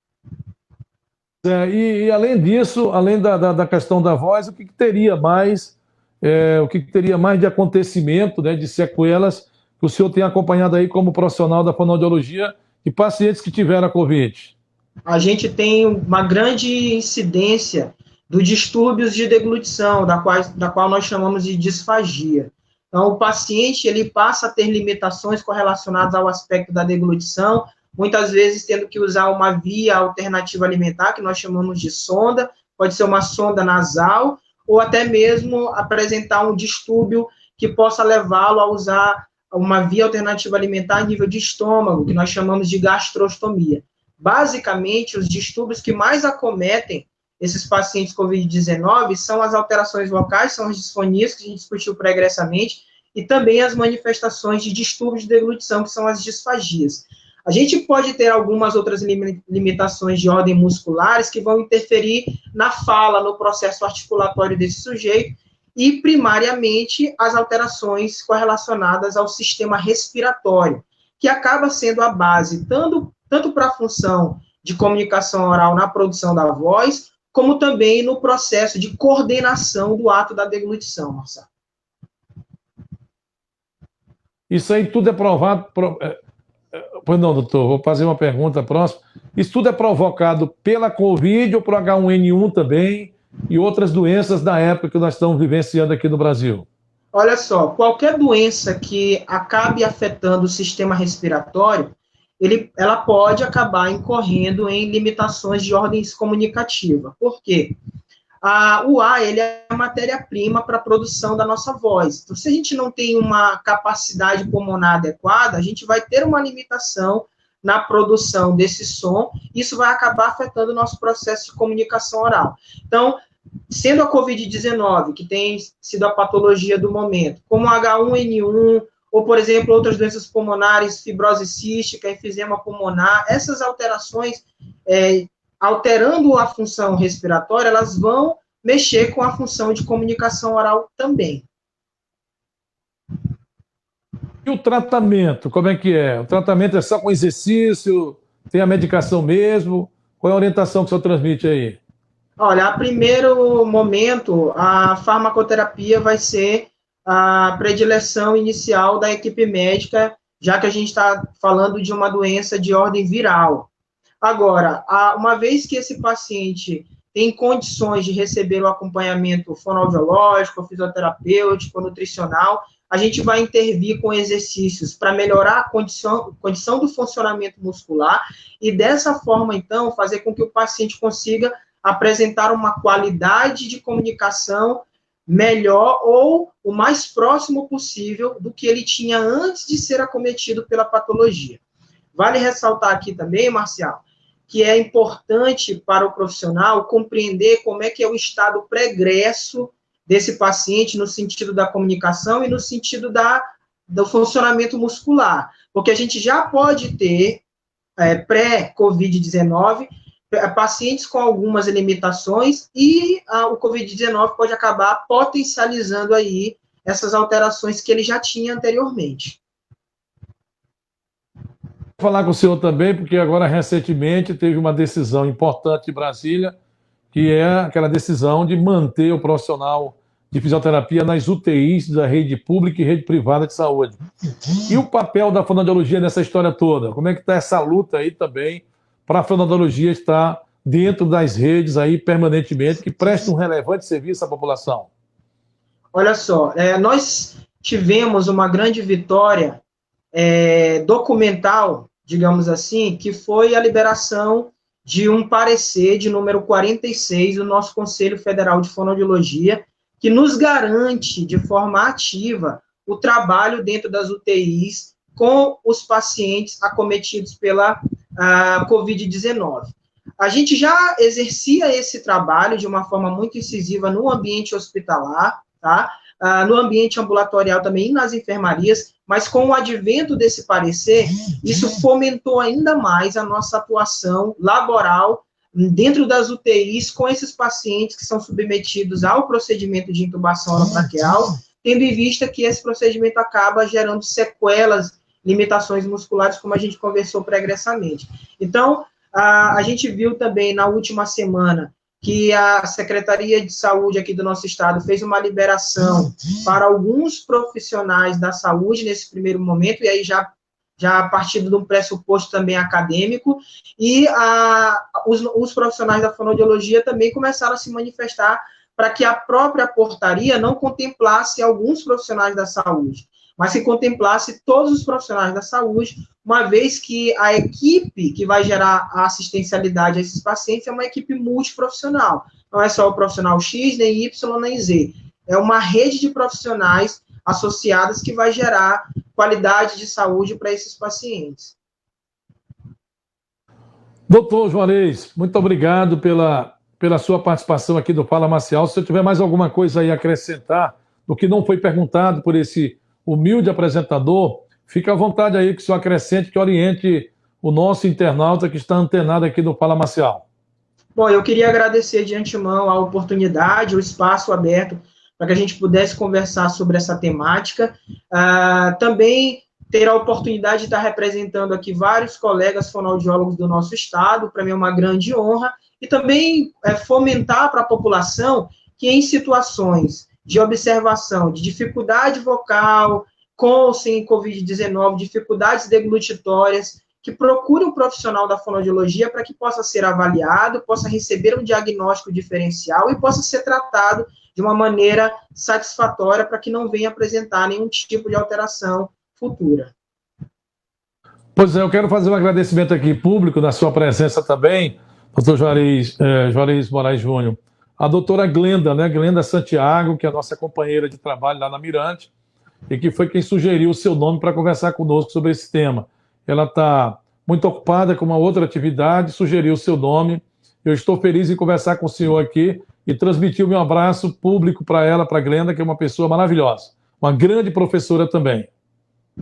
E além disso, além da questão da voz, o que teria mais de acontecimento, né, de sequelas que o senhor tem acompanhado aí como profissional da fonoaudiologia de pacientes que tiveram a COVID? A gente tem uma grande incidência dos distúrbios de deglutição, da qual nós chamamos de disfagia. Então, o paciente ele passa a ter limitações correlacionadas ao aspecto da deglutição, muitas vezes tendo que usar uma via alternativa alimentar, que nós chamamos de sonda, pode ser uma sonda nasal, ou até mesmo apresentar um distúrbio que possa levá-lo a usar uma via alternativa alimentar a nível de estômago, que nós chamamos de gastrostomia. Basicamente, os distúrbios que mais acometem esses pacientes COVID-19 são as alterações vocais, são as disfonias, que a gente discutiu pregressamente, e também as manifestações de distúrbios de deglutição, que são as disfagias. A gente pode ter algumas outras limitações de ordem musculares que vão interferir na fala, no processo articulatório desse sujeito, e, primariamente, as alterações correlacionadas ao sistema respiratório, que acaba sendo a base tanto para a função de comunicação oral na produção da voz, como também no processo de coordenação do ato da deglutição, Marcelo. Isso aí tudo é provado... Pois não, doutor, vou fazer uma pergunta próxima. Isso tudo é provocado pela Covid ou por H1N1 também e outras doenças da época que nós estamos vivenciando aqui no Brasil? Olha só, qualquer doença que acabe afetando o sistema respiratório, ela pode acabar incorrendo em limitações de ordem comunicativa. Por quê? O ar ele é a matéria-prima para a produção da nossa voz. Então, se a gente não tem uma capacidade pulmonar adequada, a gente vai ter uma limitação na produção desse som, isso vai acabar afetando o nosso processo de comunicação oral. Então, sendo a COVID-19, que tem sido a patologia do momento, como H1N1, ou, por exemplo, outras doenças pulmonares, fibrose cística, enfisema pulmonar, essas alterações, alterando a função respiratória, elas vão mexer com a função de comunicação oral também. E o tratamento, como é que é? O tratamento é só com exercício? Tem a medicação mesmo? Qual é a orientação que o senhor transmite aí? Olha, a primeiro momento, a farmacoterapia vai ser a predileção inicial da equipe médica, já que a gente está falando de uma doença de ordem viral. Agora, uma vez que esse paciente tem condições de receber o acompanhamento fonoaudiológico, fisioterapêutico, nutricional, a gente vai intervir com exercícios para melhorar a condição do funcionamento muscular e, dessa forma, então, fazer com que o paciente consiga apresentar uma qualidade de comunicação melhor ou o mais próximo possível do que ele tinha antes de ser acometido pela patologia. Vale ressaltar aqui também, Marcial, que é importante para o profissional compreender como é que é o estado pregresso desse paciente no sentido da comunicação e no sentido do funcionamento muscular, porque a gente já pode ter pré-Covid-19 pacientes com algumas limitações e o Covid-19 pode acabar potencializando aí essas alterações que ele já tinha anteriormente. Vou falar com o senhor também, porque agora recentemente teve uma decisão importante em Brasília, que é aquela decisão de manter o profissional de fisioterapia nas UTIs da rede pública e rede privada de saúde. E o papel da fonoaudiologia nessa história toda? Como é que está essa luta aí também para a fonoaudiologia estar dentro das redes aí permanentemente, que preste um relevante serviço à população? Olha só, nós tivemos uma grande vitória documental, digamos assim, que foi a liberação de um parecer de número 46 do nosso Conselho Federal de Fonoaudiologia, que nos garante de forma ativa o trabalho dentro das UTIs com os pacientes acometidos pela Covid-19. A gente já exercia esse trabalho de uma forma muito incisiva no ambiente hospitalar, tá? No ambiente ambulatorial também, nas enfermarias, mas com o advento desse parecer, isso fomentou ainda mais a nossa atuação laboral dentro das UTIs com esses pacientes que são submetidos ao procedimento de intubação orotraqueal, tendo em vista que esse procedimento acaba gerando sequelas, limitações musculares, como a gente conversou pregressamente. Então, a gente viu também na última semana que a Secretaria de Saúde aqui do nosso estado fez uma liberação para alguns profissionais da saúde nesse primeiro momento, e aí já a partir de um pressuposto também acadêmico, e os profissionais da fonoaudiologia também começaram a se manifestar para que a própria portaria não contemplasse alguns profissionais da saúde, mas que contemplasse todos os profissionais da saúde, uma vez que a equipe que vai gerar a assistencialidade a esses pacientes é uma equipe multiprofissional. Não é só o profissional X, nem Y, nem Z. É uma rede de profissionais associadas que vai gerar qualidade de saúde para esses pacientes. Doutor Juarez, muito obrigado pela sua participação aqui do Fala Marcial. Se eu tiver mais alguma coisa aí a acrescentar do que não foi perguntado por esse humilde apresentador, fica à vontade aí que o senhor acrescente, que oriente o nosso internauta que está antenado aqui no Fala Marcial. Bom, eu queria agradecer de antemão a oportunidade, o espaço aberto para que a gente pudesse conversar sobre essa temática. Também ter a oportunidade de estar representando aqui vários colegas fonoaudiólogos do nosso estado, para mim é uma grande honra, e também fomentar para a população que em situações de observação, de dificuldade vocal, com ou sem Covid-19, dificuldades deglutitórias, que procure um profissional da fonoaudiologia para que possa ser avaliado, possa receber um diagnóstico diferencial e possa ser tratado de uma maneira satisfatória para que não venha apresentar nenhum tipo de alteração futura. Pois é, eu quero fazer um agradecimento aqui público na sua presença também, doutor Juarez Moraes Júnior. A doutora Glenda, né, Glenda Santiago, que é a nossa companheira de trabalho lá na Mirante, e que foi quem sugeriu o seu nome para conversar conosco sobre esse tema. Ela está muito ocupada com uma outra atividade, sugeriu o seu nome. Eu estou feliz em conversar com o senhor aqui e transmitir o meu abraço público para ela, para a Glenda, que é uma pessoa maravilhosa, uma grande professora também.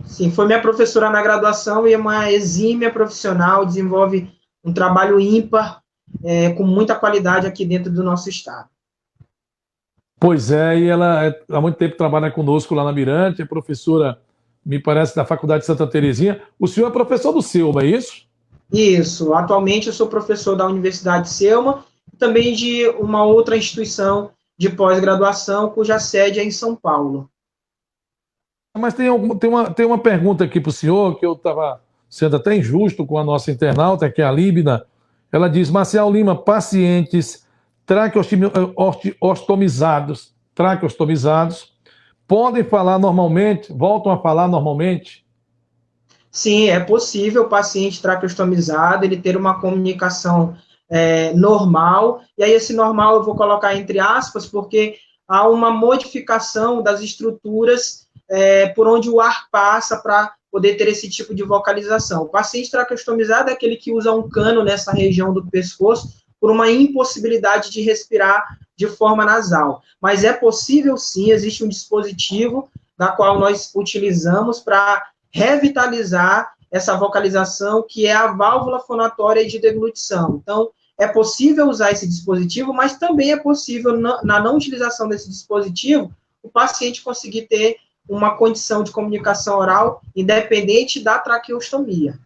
Sim, foi minha professora na graduação e é uma exímia profissional, desenvolve um trabalho ímpar, com muita qualidade aqui dentro do nosso estado. Pois é, e ela há muito tempo trabalha conosco lá na Mirante, é professora, me parece, da Faculdade de Santa Terezinha. O senhor é professor do Selma, é isso? Isso, atualmente eu sou professor da Universidade Selma, também de uma outra instituição de pós-graduação, cuja sede é em São Paulo. Mas tem uma pergunta aqui para o senhor, que eu estava sendo até injusto com a nossa internauta, que é a Líbina. Ela diz: Marcial Lima, pacientes traqueostomizados podem falar normalmente, voltam a falar normalmente? Sim, é possível o paciente traqueostomizado ele ter uma comunicação normal, e aí esse normal eu vou colocar entre aspas, porque há uma modificação das estruturas por onde o ar passa para poder ter esse tipo de vocalização. O paciente traqueostomizado é aquele que usa um cano nessa região do pescoço por uma impossibilidade de respirar de forma nasal. Mas é possível sim, existe um dispositivo da qual nós utilizamos para revitalizar essa vocalização, que é a válvula fonatória de deglutição. Então, é possível usar esse dispositivo, mas também é possível, na não utilização desse dispositivo, o paciente conseguir ter uma condição de comunicação oral independente da traqueostomia.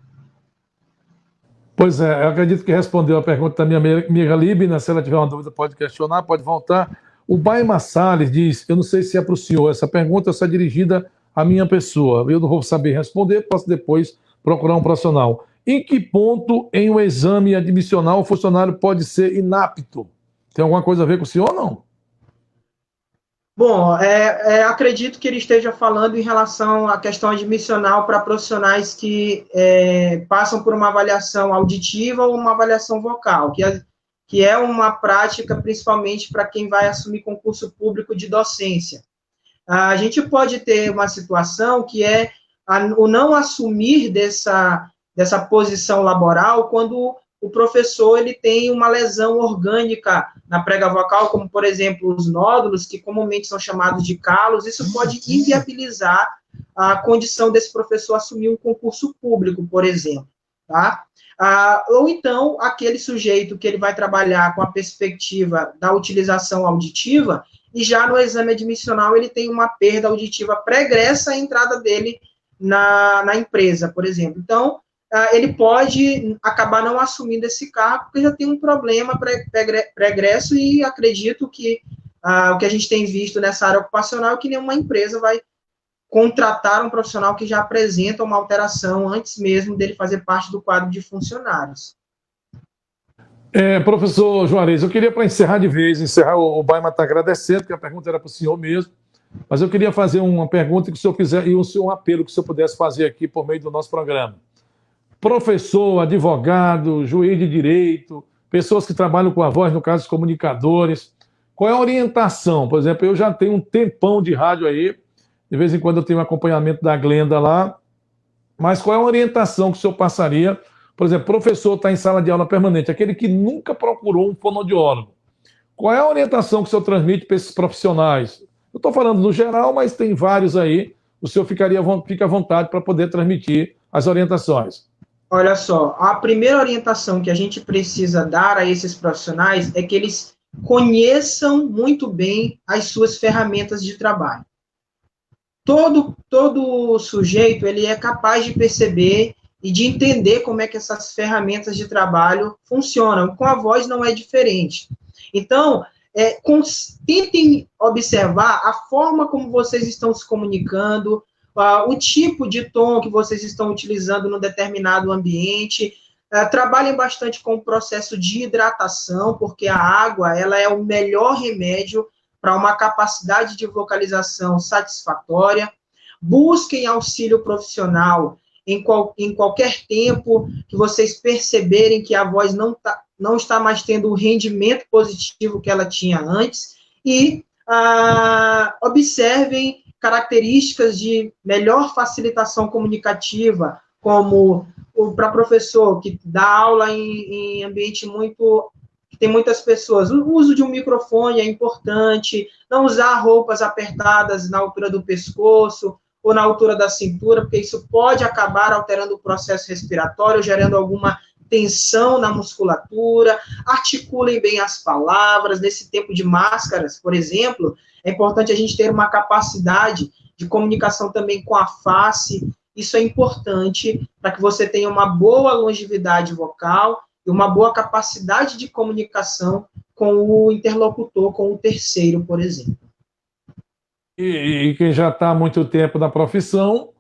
Pois é, eu acredito que respondeu a pergunta da minha amiga Líbina. Se ela tiver uma dúvida, pode questionar, pode voltar. O Baima Salles diz, eu não sei se é para o senhor, essa pergunta é dirigida à minha pessoa. Eu não vou saber responder, posso depois procurar um profissional. Em que ponto em um exame admissional o funcionário pode ser inapto? Tem alguma coisa a ver com o senhor ou não? Bom, acredito que ele esteja falando em relação à questão admissional para profissionais que passam por uma avaliação auditiva ou uma avaliação vocal, que é uma prática principalmente para quem vai assumir concurso público de docência. A gente pode ter uma situação que é o não assumir dessa posição laboral quando o professor ele tem uma lesão orgânica na prega vocal, como, por exemplo, os nódulos, que comumente são chamados de calos. Isso pode inviabilizar a condição desse professor assumir um concurso público, por exemplo. Tá? Ou então, aquele sujeito que ele vai trabalhar com a perspectiva da utilização auditiva, e já no exame admissional ele tem uma perda auditiva pregressa à entrada dele na empresa, por exemplo. Então, ele pode acabar não assumindo esse cargo, porque já tem um problema pregresso, e acredito que o que a gente tem visto nessa área ocupacional é que nenhuma empresa vai contratar um profissional que já apresenta uma alteração antes mesmo dele fazer parte do quadro de funcionários. Professor Juarez, eu queria, para encerrar de vez, o Baima está agradecendo, porque a pergunta era para o senhor mesmo, mas eu queria fazer uma pergunta que o senhor quiser, e um apelo que o senhor pudesse fazer aqui por meio do nosso programa. Professor, advogado, juiz de direito, pessoas que trabalham com a voz, no caso, os comunicadores, qual é a orientação? Por exemplo, eu já tenho um tempão de rádio aí, de vez em quando eu tenho um acompanhamento da Glenda lá, mas qual é a orientação que o senhor passaria? Por exemplo, professor está em sala de aula permanente, aquele que nunca procurou um fonoaudiólogo. Qual é a orientação que o senhor transmite para esses profissionais? Eu estou falando no geral, mas tem vários aí, o senhor fica à vontade para poder transmitir as orientações. Olha só, a primeira orientação que a gente precisa dar a esses profissionais é que eles conheçam muito bem as suas ferramentas de trabalho. Todo sujeito ele é capaz de perceber e de entender como é que essas ferramentas de trabalho funcionam. Com a voz não é diferente. Então, tentem observar a forma como vocês estão se comunicando, o tipo de tom que vocês estão utilizando no determinado ambiente. Trabalhem bastante com o processo de hidratação, porque a água ela é o melhor remédio para uma capacidade de vocalização satisfatória. Busquem auxílio profissional em qualquer tempo que vocês perceberem que a voz não está mais tendo o rendimento positivo que ela tinha antes, e observem características de melhor facilitação comunicativa, como para professor que dá aula em ambiente que tem muitas pessoas, o uso de um microfone é importante, não usar roupas apertadas na altura do pescoço ou na altura da cintura, porque isso pode acabar alterando o processo respiratório, gerando alguma tensão na musculatura. Articulem bem as palavras. Nesse tempo de máscaras, por exemplo, é importante a gente ter uma capacidade de comunicação também com a face. Isso é importante para que você tenha uma boa longevidade vocal e uma boa capacidade de comunicação com o interlocutor, com o terceiro, por exemplo. E quem já está há muito tempo na profissão,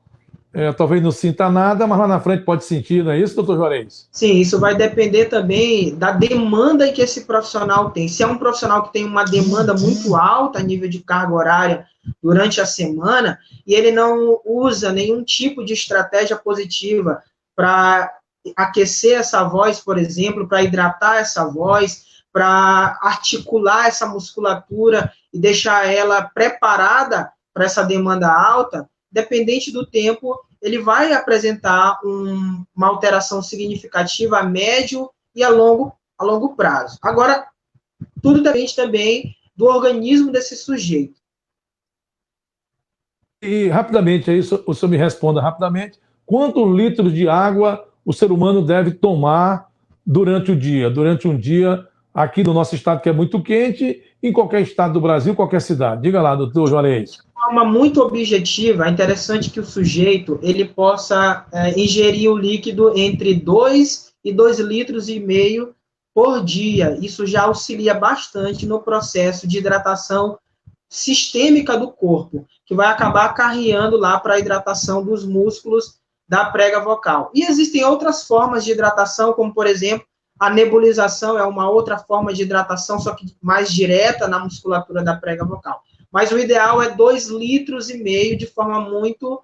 talvez não sinta nada, mas lá na frente pode sentir, não é isso, doutor Juarez? Sim, isso vai depender também da demanda que esse profissional tem. Se é um profissional que tem uma demanda muito alta a nível de carga horária durante a semana, e ele não usa nenhum tipo de estratégia positiva para aquecer essa voz, por exemplo, para hidratar essa voz, para articular essa musculatura e e deixar ela preparada para essa demanda alta, dependente do tempo, ele vai apresentar uma alteração significativa a médio e a longo prazo. Agora, tudo depende também do organismo desse sujeito. E, rapidamente, aí o senhor me responda rapidamente, quantos litros de água o ser humano deve tomar durante o dia? Durante um dia, aqui no nosso estado, que é muito quente, em qualquer estado do Brasil, qualquer cidade. Diga lá, doutor Juarez. De forma muito objetiva, é interessante que o sujeito ele possa ingerir o líquido entre 2 e 2,5 litros por dia. Isso já auxilia bastante no processo de hidratação sistêmica do corpo, que vai acabar acarreando lá para a hidratação dos músculos da prega vocal. E existem outras formas de hidratação, como, por exemplo, a nebulização é uma outra forma de hidratação, só que mais direta na musculatura da prega vocal. Mas o ideal é 2,5 litros de forma muito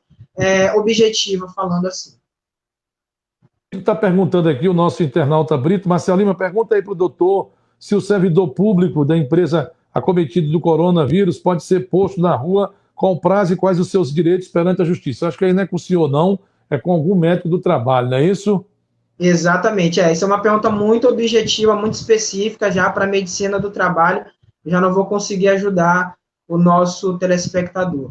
objetiva, falando assim. Está perguntando aqui o nosso internauta Brito. Marcelo Lima, pergunta aí para o doutor se o servidor público da empresa acometido do coronavírus pode ser posto na rua, qual o prazo e quais os seus direitos perante a justiça. Acho que aí não é com o senhor, não, é com algum médico do trabalho, não é isso? Exatamente, essa é uma pergunta muito objetiva, muito específica já para a medicina do trabalho. Já não vou conseguir ajudar o nosso telespectador.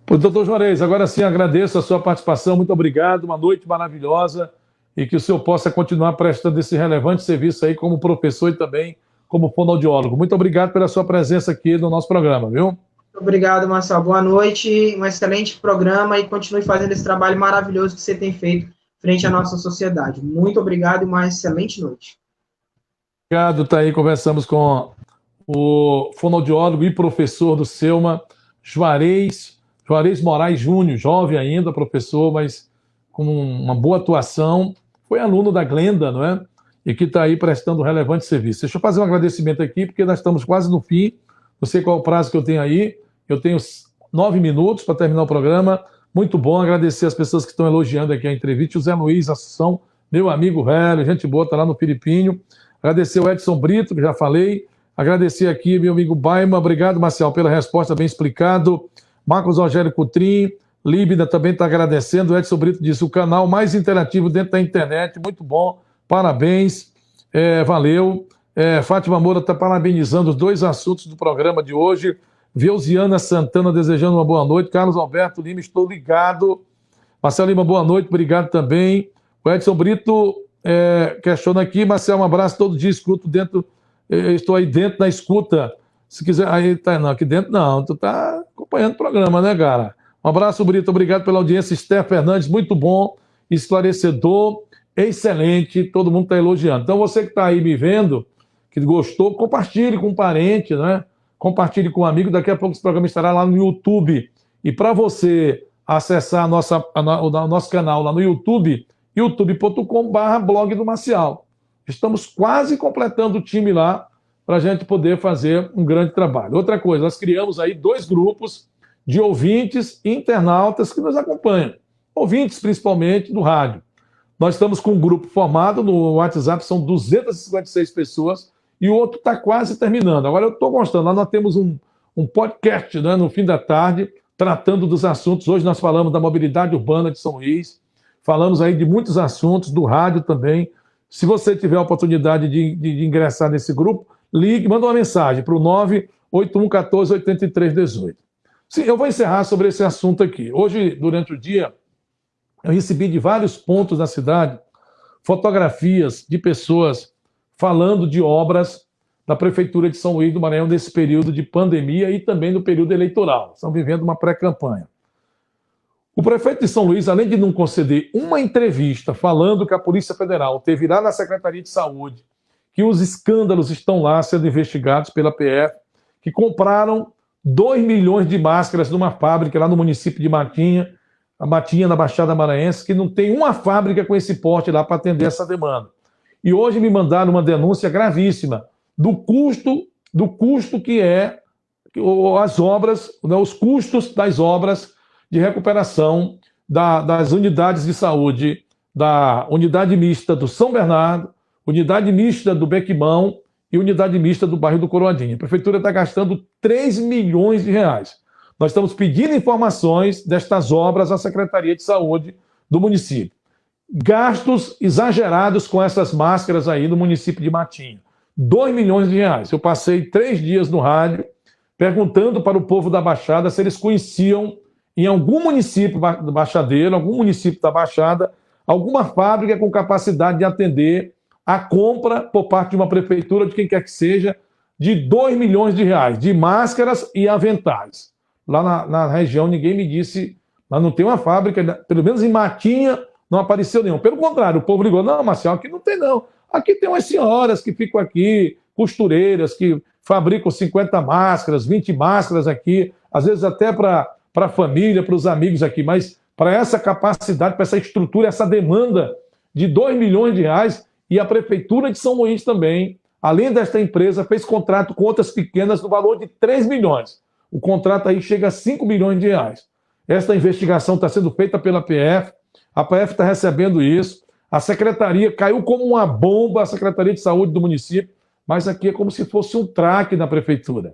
Doutor Juarez, agora sim agradeço a sua participação, muito obrigado, uma noite maravilhosa e que o senhor possa continuar prestando esse relevante serviço aí como professor e também como fonoaudiólogo. Muito obrigado pela sua presença aqui no nosso programa, viu? Muito obrigado, Marcelo. Boa noite, um excelente programa e continue fazendo esse trabalho maravilhoso que você tem feito frente à nossa sociedade. Muito obrigado e uma excelente noite. Obrigado, tá aí, conversamos com o fonoaudiólogo e professor do SEUMA, Juarez Moraes Júnior, jovem ainda, professor, mas com uma boa atuação, foi aluno da Glenda, não é? E que está aí prestando um relevante serviço. Deixa eu fazer um agradecimento aqui, porque nós estamos quase no fim, não sei qual é o prazo que eu tenho aí, eu tenho 9 minutos para terminar o programa, muito bom, agradecer as pessoas que estão elogiando aqui a entrevista, o Zé Luiz Assunção, meu amigo velho, gente boa, está lá no Filipinho, agradecer o Edson Brito, que já falei, agradecer aqui meu amigo Baima, obrigado, Marcial, pela resposta bem explicado, Marcos Rogério Coutrin, Líbida também está agradecendo, o Edson Brito disse, o canal mais interativo dentro da internet, muito bom, parabéns, valeu. Fátima Moura está parabenizando os 2 assuntos do programa de hoje, Veuziana Santana desejando uma boa noite, Carlos Alberto Lima, estou ligado, Marcelo Lima, boa noite, obrigado também, o Edson Brito questiona aqui, Marcelo, um abraço, todo dia escuto estou aí dentro da escuta, se quiser, aí tá, não, aqui dentro não, tu tá acompanhando o programa, né, cara? Um abraço, Brito, obrigado pela audiência. Esther Fernandes, muito bom, esclarecedor, excelente, todo mundo está elogiando. Então, você que está aí me vendo, que gostou, compartilhe com um parente, né? Compartilhe com um amigo, daqui a pouco esse programa estará lá no YouTube. E para você acessar o nosso canal lá no YouTube, youtube.com/blog do Marcial. Estamos quase completando o time lá, para a gente poder fazer um grande trabalho. Outra coisa, nós criamos aí 2 grupos de ouvintes e internautas que nos acompanham. Ouvintes, principalmente, do rádio. Nós estamos com um grupo formado no WhatsApp, são 256 pessoas, e o outro está quase terminando. Agora eu estou gostando, lá nós temos um podcast, né, no fim da tarde, tratando dos assuntos. Hoje nós falamos da mobilidade urbana de São Luís, falamos aí de muitos assuntos, do rádio também. Se você tiver a oportunidade de ingressar nesse grupo, ligue, manda uma mensagem para o 981148318. Sim, eu vou encerrar sobre esse assunto aqui. Hoje, durante o dia, eu recebi de vários pontos da cidade fotografias de pessoas falando de obras da Prefeitura de São Luís do Maranhão nesse período de pandemia e também no período eleitoral. Estão vivendo uma pré-campanha. O prefeito de São Luís, além de não conceder uma entrevista falando que a Polícia Federal teve lá na Secretaria de Saúde que os escândalos estão lá sendo investigados pela PF, que compraram 2 milhões de máscaras numa fábrica lá no município de Matinha, a Matinha na Baixada Maranhense, que não tem uma fábrica com esse porte lá para atender essa demanda. E hoje me mandaram uma denúncia gravíssima do custo que é as obras, né, os custos das obras de recuperação das unidades de saúde, da unidade mista do São Bernardo, unidade mista do Bequimão e e unidade mista do bairro do Coroadinho. A prefeitura está gastando 3 milhões de reais. Nós estamos pedindo informações destas obras à Secretaria de Saúde do município. Gastos exagerados com essas máscaras aí no município de Matinha. 2 milhões de reais. Eu passei 3 dias no rádio perguntando para o povo da Baixada se eles conheciam em algum município baixadeiro, algum município da Baixada, alguma fábrica com capacidade de atender a compra por parte de uma prefeitura, de quem quer que seja, de 2 milhões de reais, de máscaras e aventais. Lá na região ninguém me disse, mas não tem uma fábrica, pelo menos em Matinha não apareceu nenhum. Pelo contrário, o povo ligou, não, Marcelo, aqui não tem não. Aqui tem umas senhoras que ficam aqui, costureiras, que fabricam 50 máscaras, 20 máscaras aqui, às vezes até para a família, para os amigos aqui, mas para essa capacidade, para essa estrutura, essa demanda de 2 milhões de reais, e a Prefeitura de São Luís também, além desta empresa, fez contrato com outras pequenas no valor de 3 milhões. O contrato aí chega a 5 milhões de reais. Esta investigação está sendo feita pela PF, a PF está recebendo isso, a secretaria caiu como uma bomba, a Secretaria de Saúde do município, mas aqui é como se fosse um traque na prefeitura.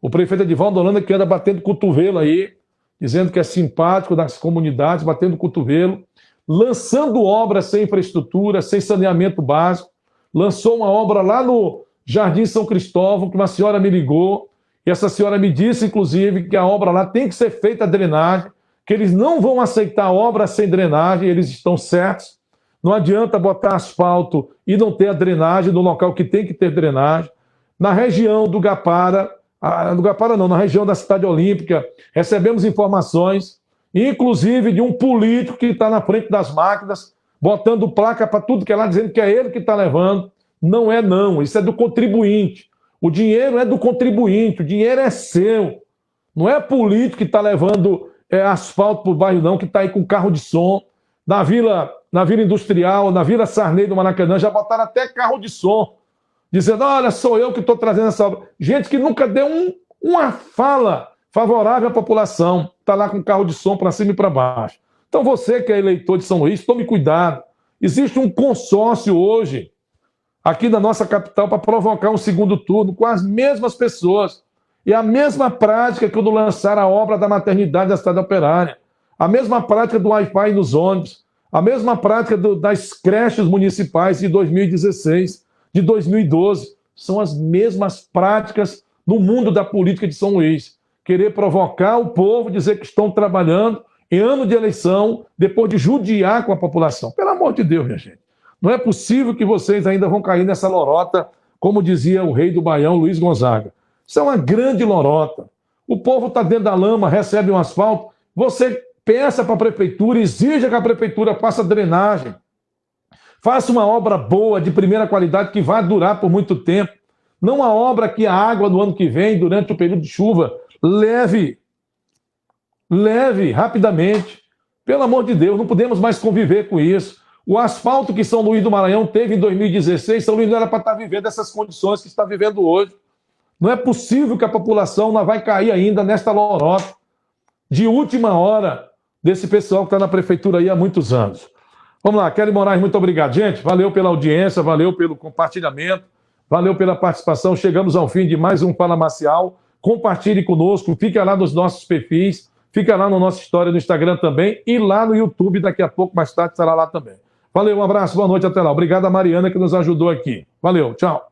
O prefeito Edivaldo Holanda que anda batendo cotovelo aí, dizendo que é simpático das comunidades, batendo cotovelo, lançando obras sem infraestrutura, sem saneamento básico, lançou uma obra lá no Jardim São Cristóvão, que uma senhora me ligou, e essa senhora me disse, inclusive, que a obra lá tem que ser feita a drenagem, que eles não vão aceitar obra sem drenagem, eles estão certos. Não adianta botar asfalto e não ter a drenagem no local que tem que ter drenagem. Na região do Gapara, na região da Cidade Olímpica, recebemos informações, inclusive de um político que está na frente das máquinas, botando placa para tudo que é lá, dizendo que é ele que está levando. Não é não, isso é do contribuinte. O dinheiro é do contribuinte, o dinheiro é seu. Não é político que está levando asfalto para o bairro não, que está aí com carro de som. Na Vila Industrial, na Vila Sarney do Maracanã, já botaram até carro de som, dizendo, olha, sou eu que estou trazendo essa obra. Gente que nunca deu uma fala favorável à população, está lá com carro de som para cima e para baixo. Então você que é eleitor de São Luís, tome cuidado. Existe um consórcio hoje, aqui na nossa capital, para provocar um segundo turno com as mesmas pessoas. E a mesma prática que quando lançaram a obra da maternidade da Cidade Operária, a mesma prática do Wi-Fi nos ônibus, a mesma prática das creches municipais de 2016, de 2012. São as mesmas práticas no mundo da política de São Luís. Querer provocar o povo, dizer que estão trabalhando em ano de eleição, depois de judiar com a população. Pelo amor de Deus, minha gente. Não é possível que vocês ainda vão cair nessa lorota, como dizia o rei do Baião, Luiz Gonzaga. Isso é uma grande lorota. O povo está dentro da lama, recebe um asfalto. Você peça para a prefeitura, exija que a prefeitura faça drenagem. Faça uma obra boa, de primeira qualidade, que vai durar por muito tempo. Não uma obra que a água do ano que vem, durante o período de chuva, leve rapidamente. Pelo amor de Deus, não podemos mais conviver com isso. O asfalto que São Luís do Maranhão teve em 2016, São Luís não era para estar vivendo essas condições que está vivendo hoje. Não é possível que a população não vai cair ainda nesta lorota de última hora desse pessoal que está na prefeitura aí há muitos anos. Vamos lá, Kelly Moraes, muito obrigado. Gente, valeu pela audiência, valeu pelo compartilhamento, valeu pela participação. Chegamos ao fim de mais um Fala Marcial. Compartilhe conosco, fica lá nos nossos perfis, fica lá no nossa história no Instagram também e lá no YouTube, daqui a pouco, mais tarde, estará lá também. Valeu, um abraço, boa noite, até lá. Obrigado a Mariana que nos ajudou aqui. Valeu, tchau.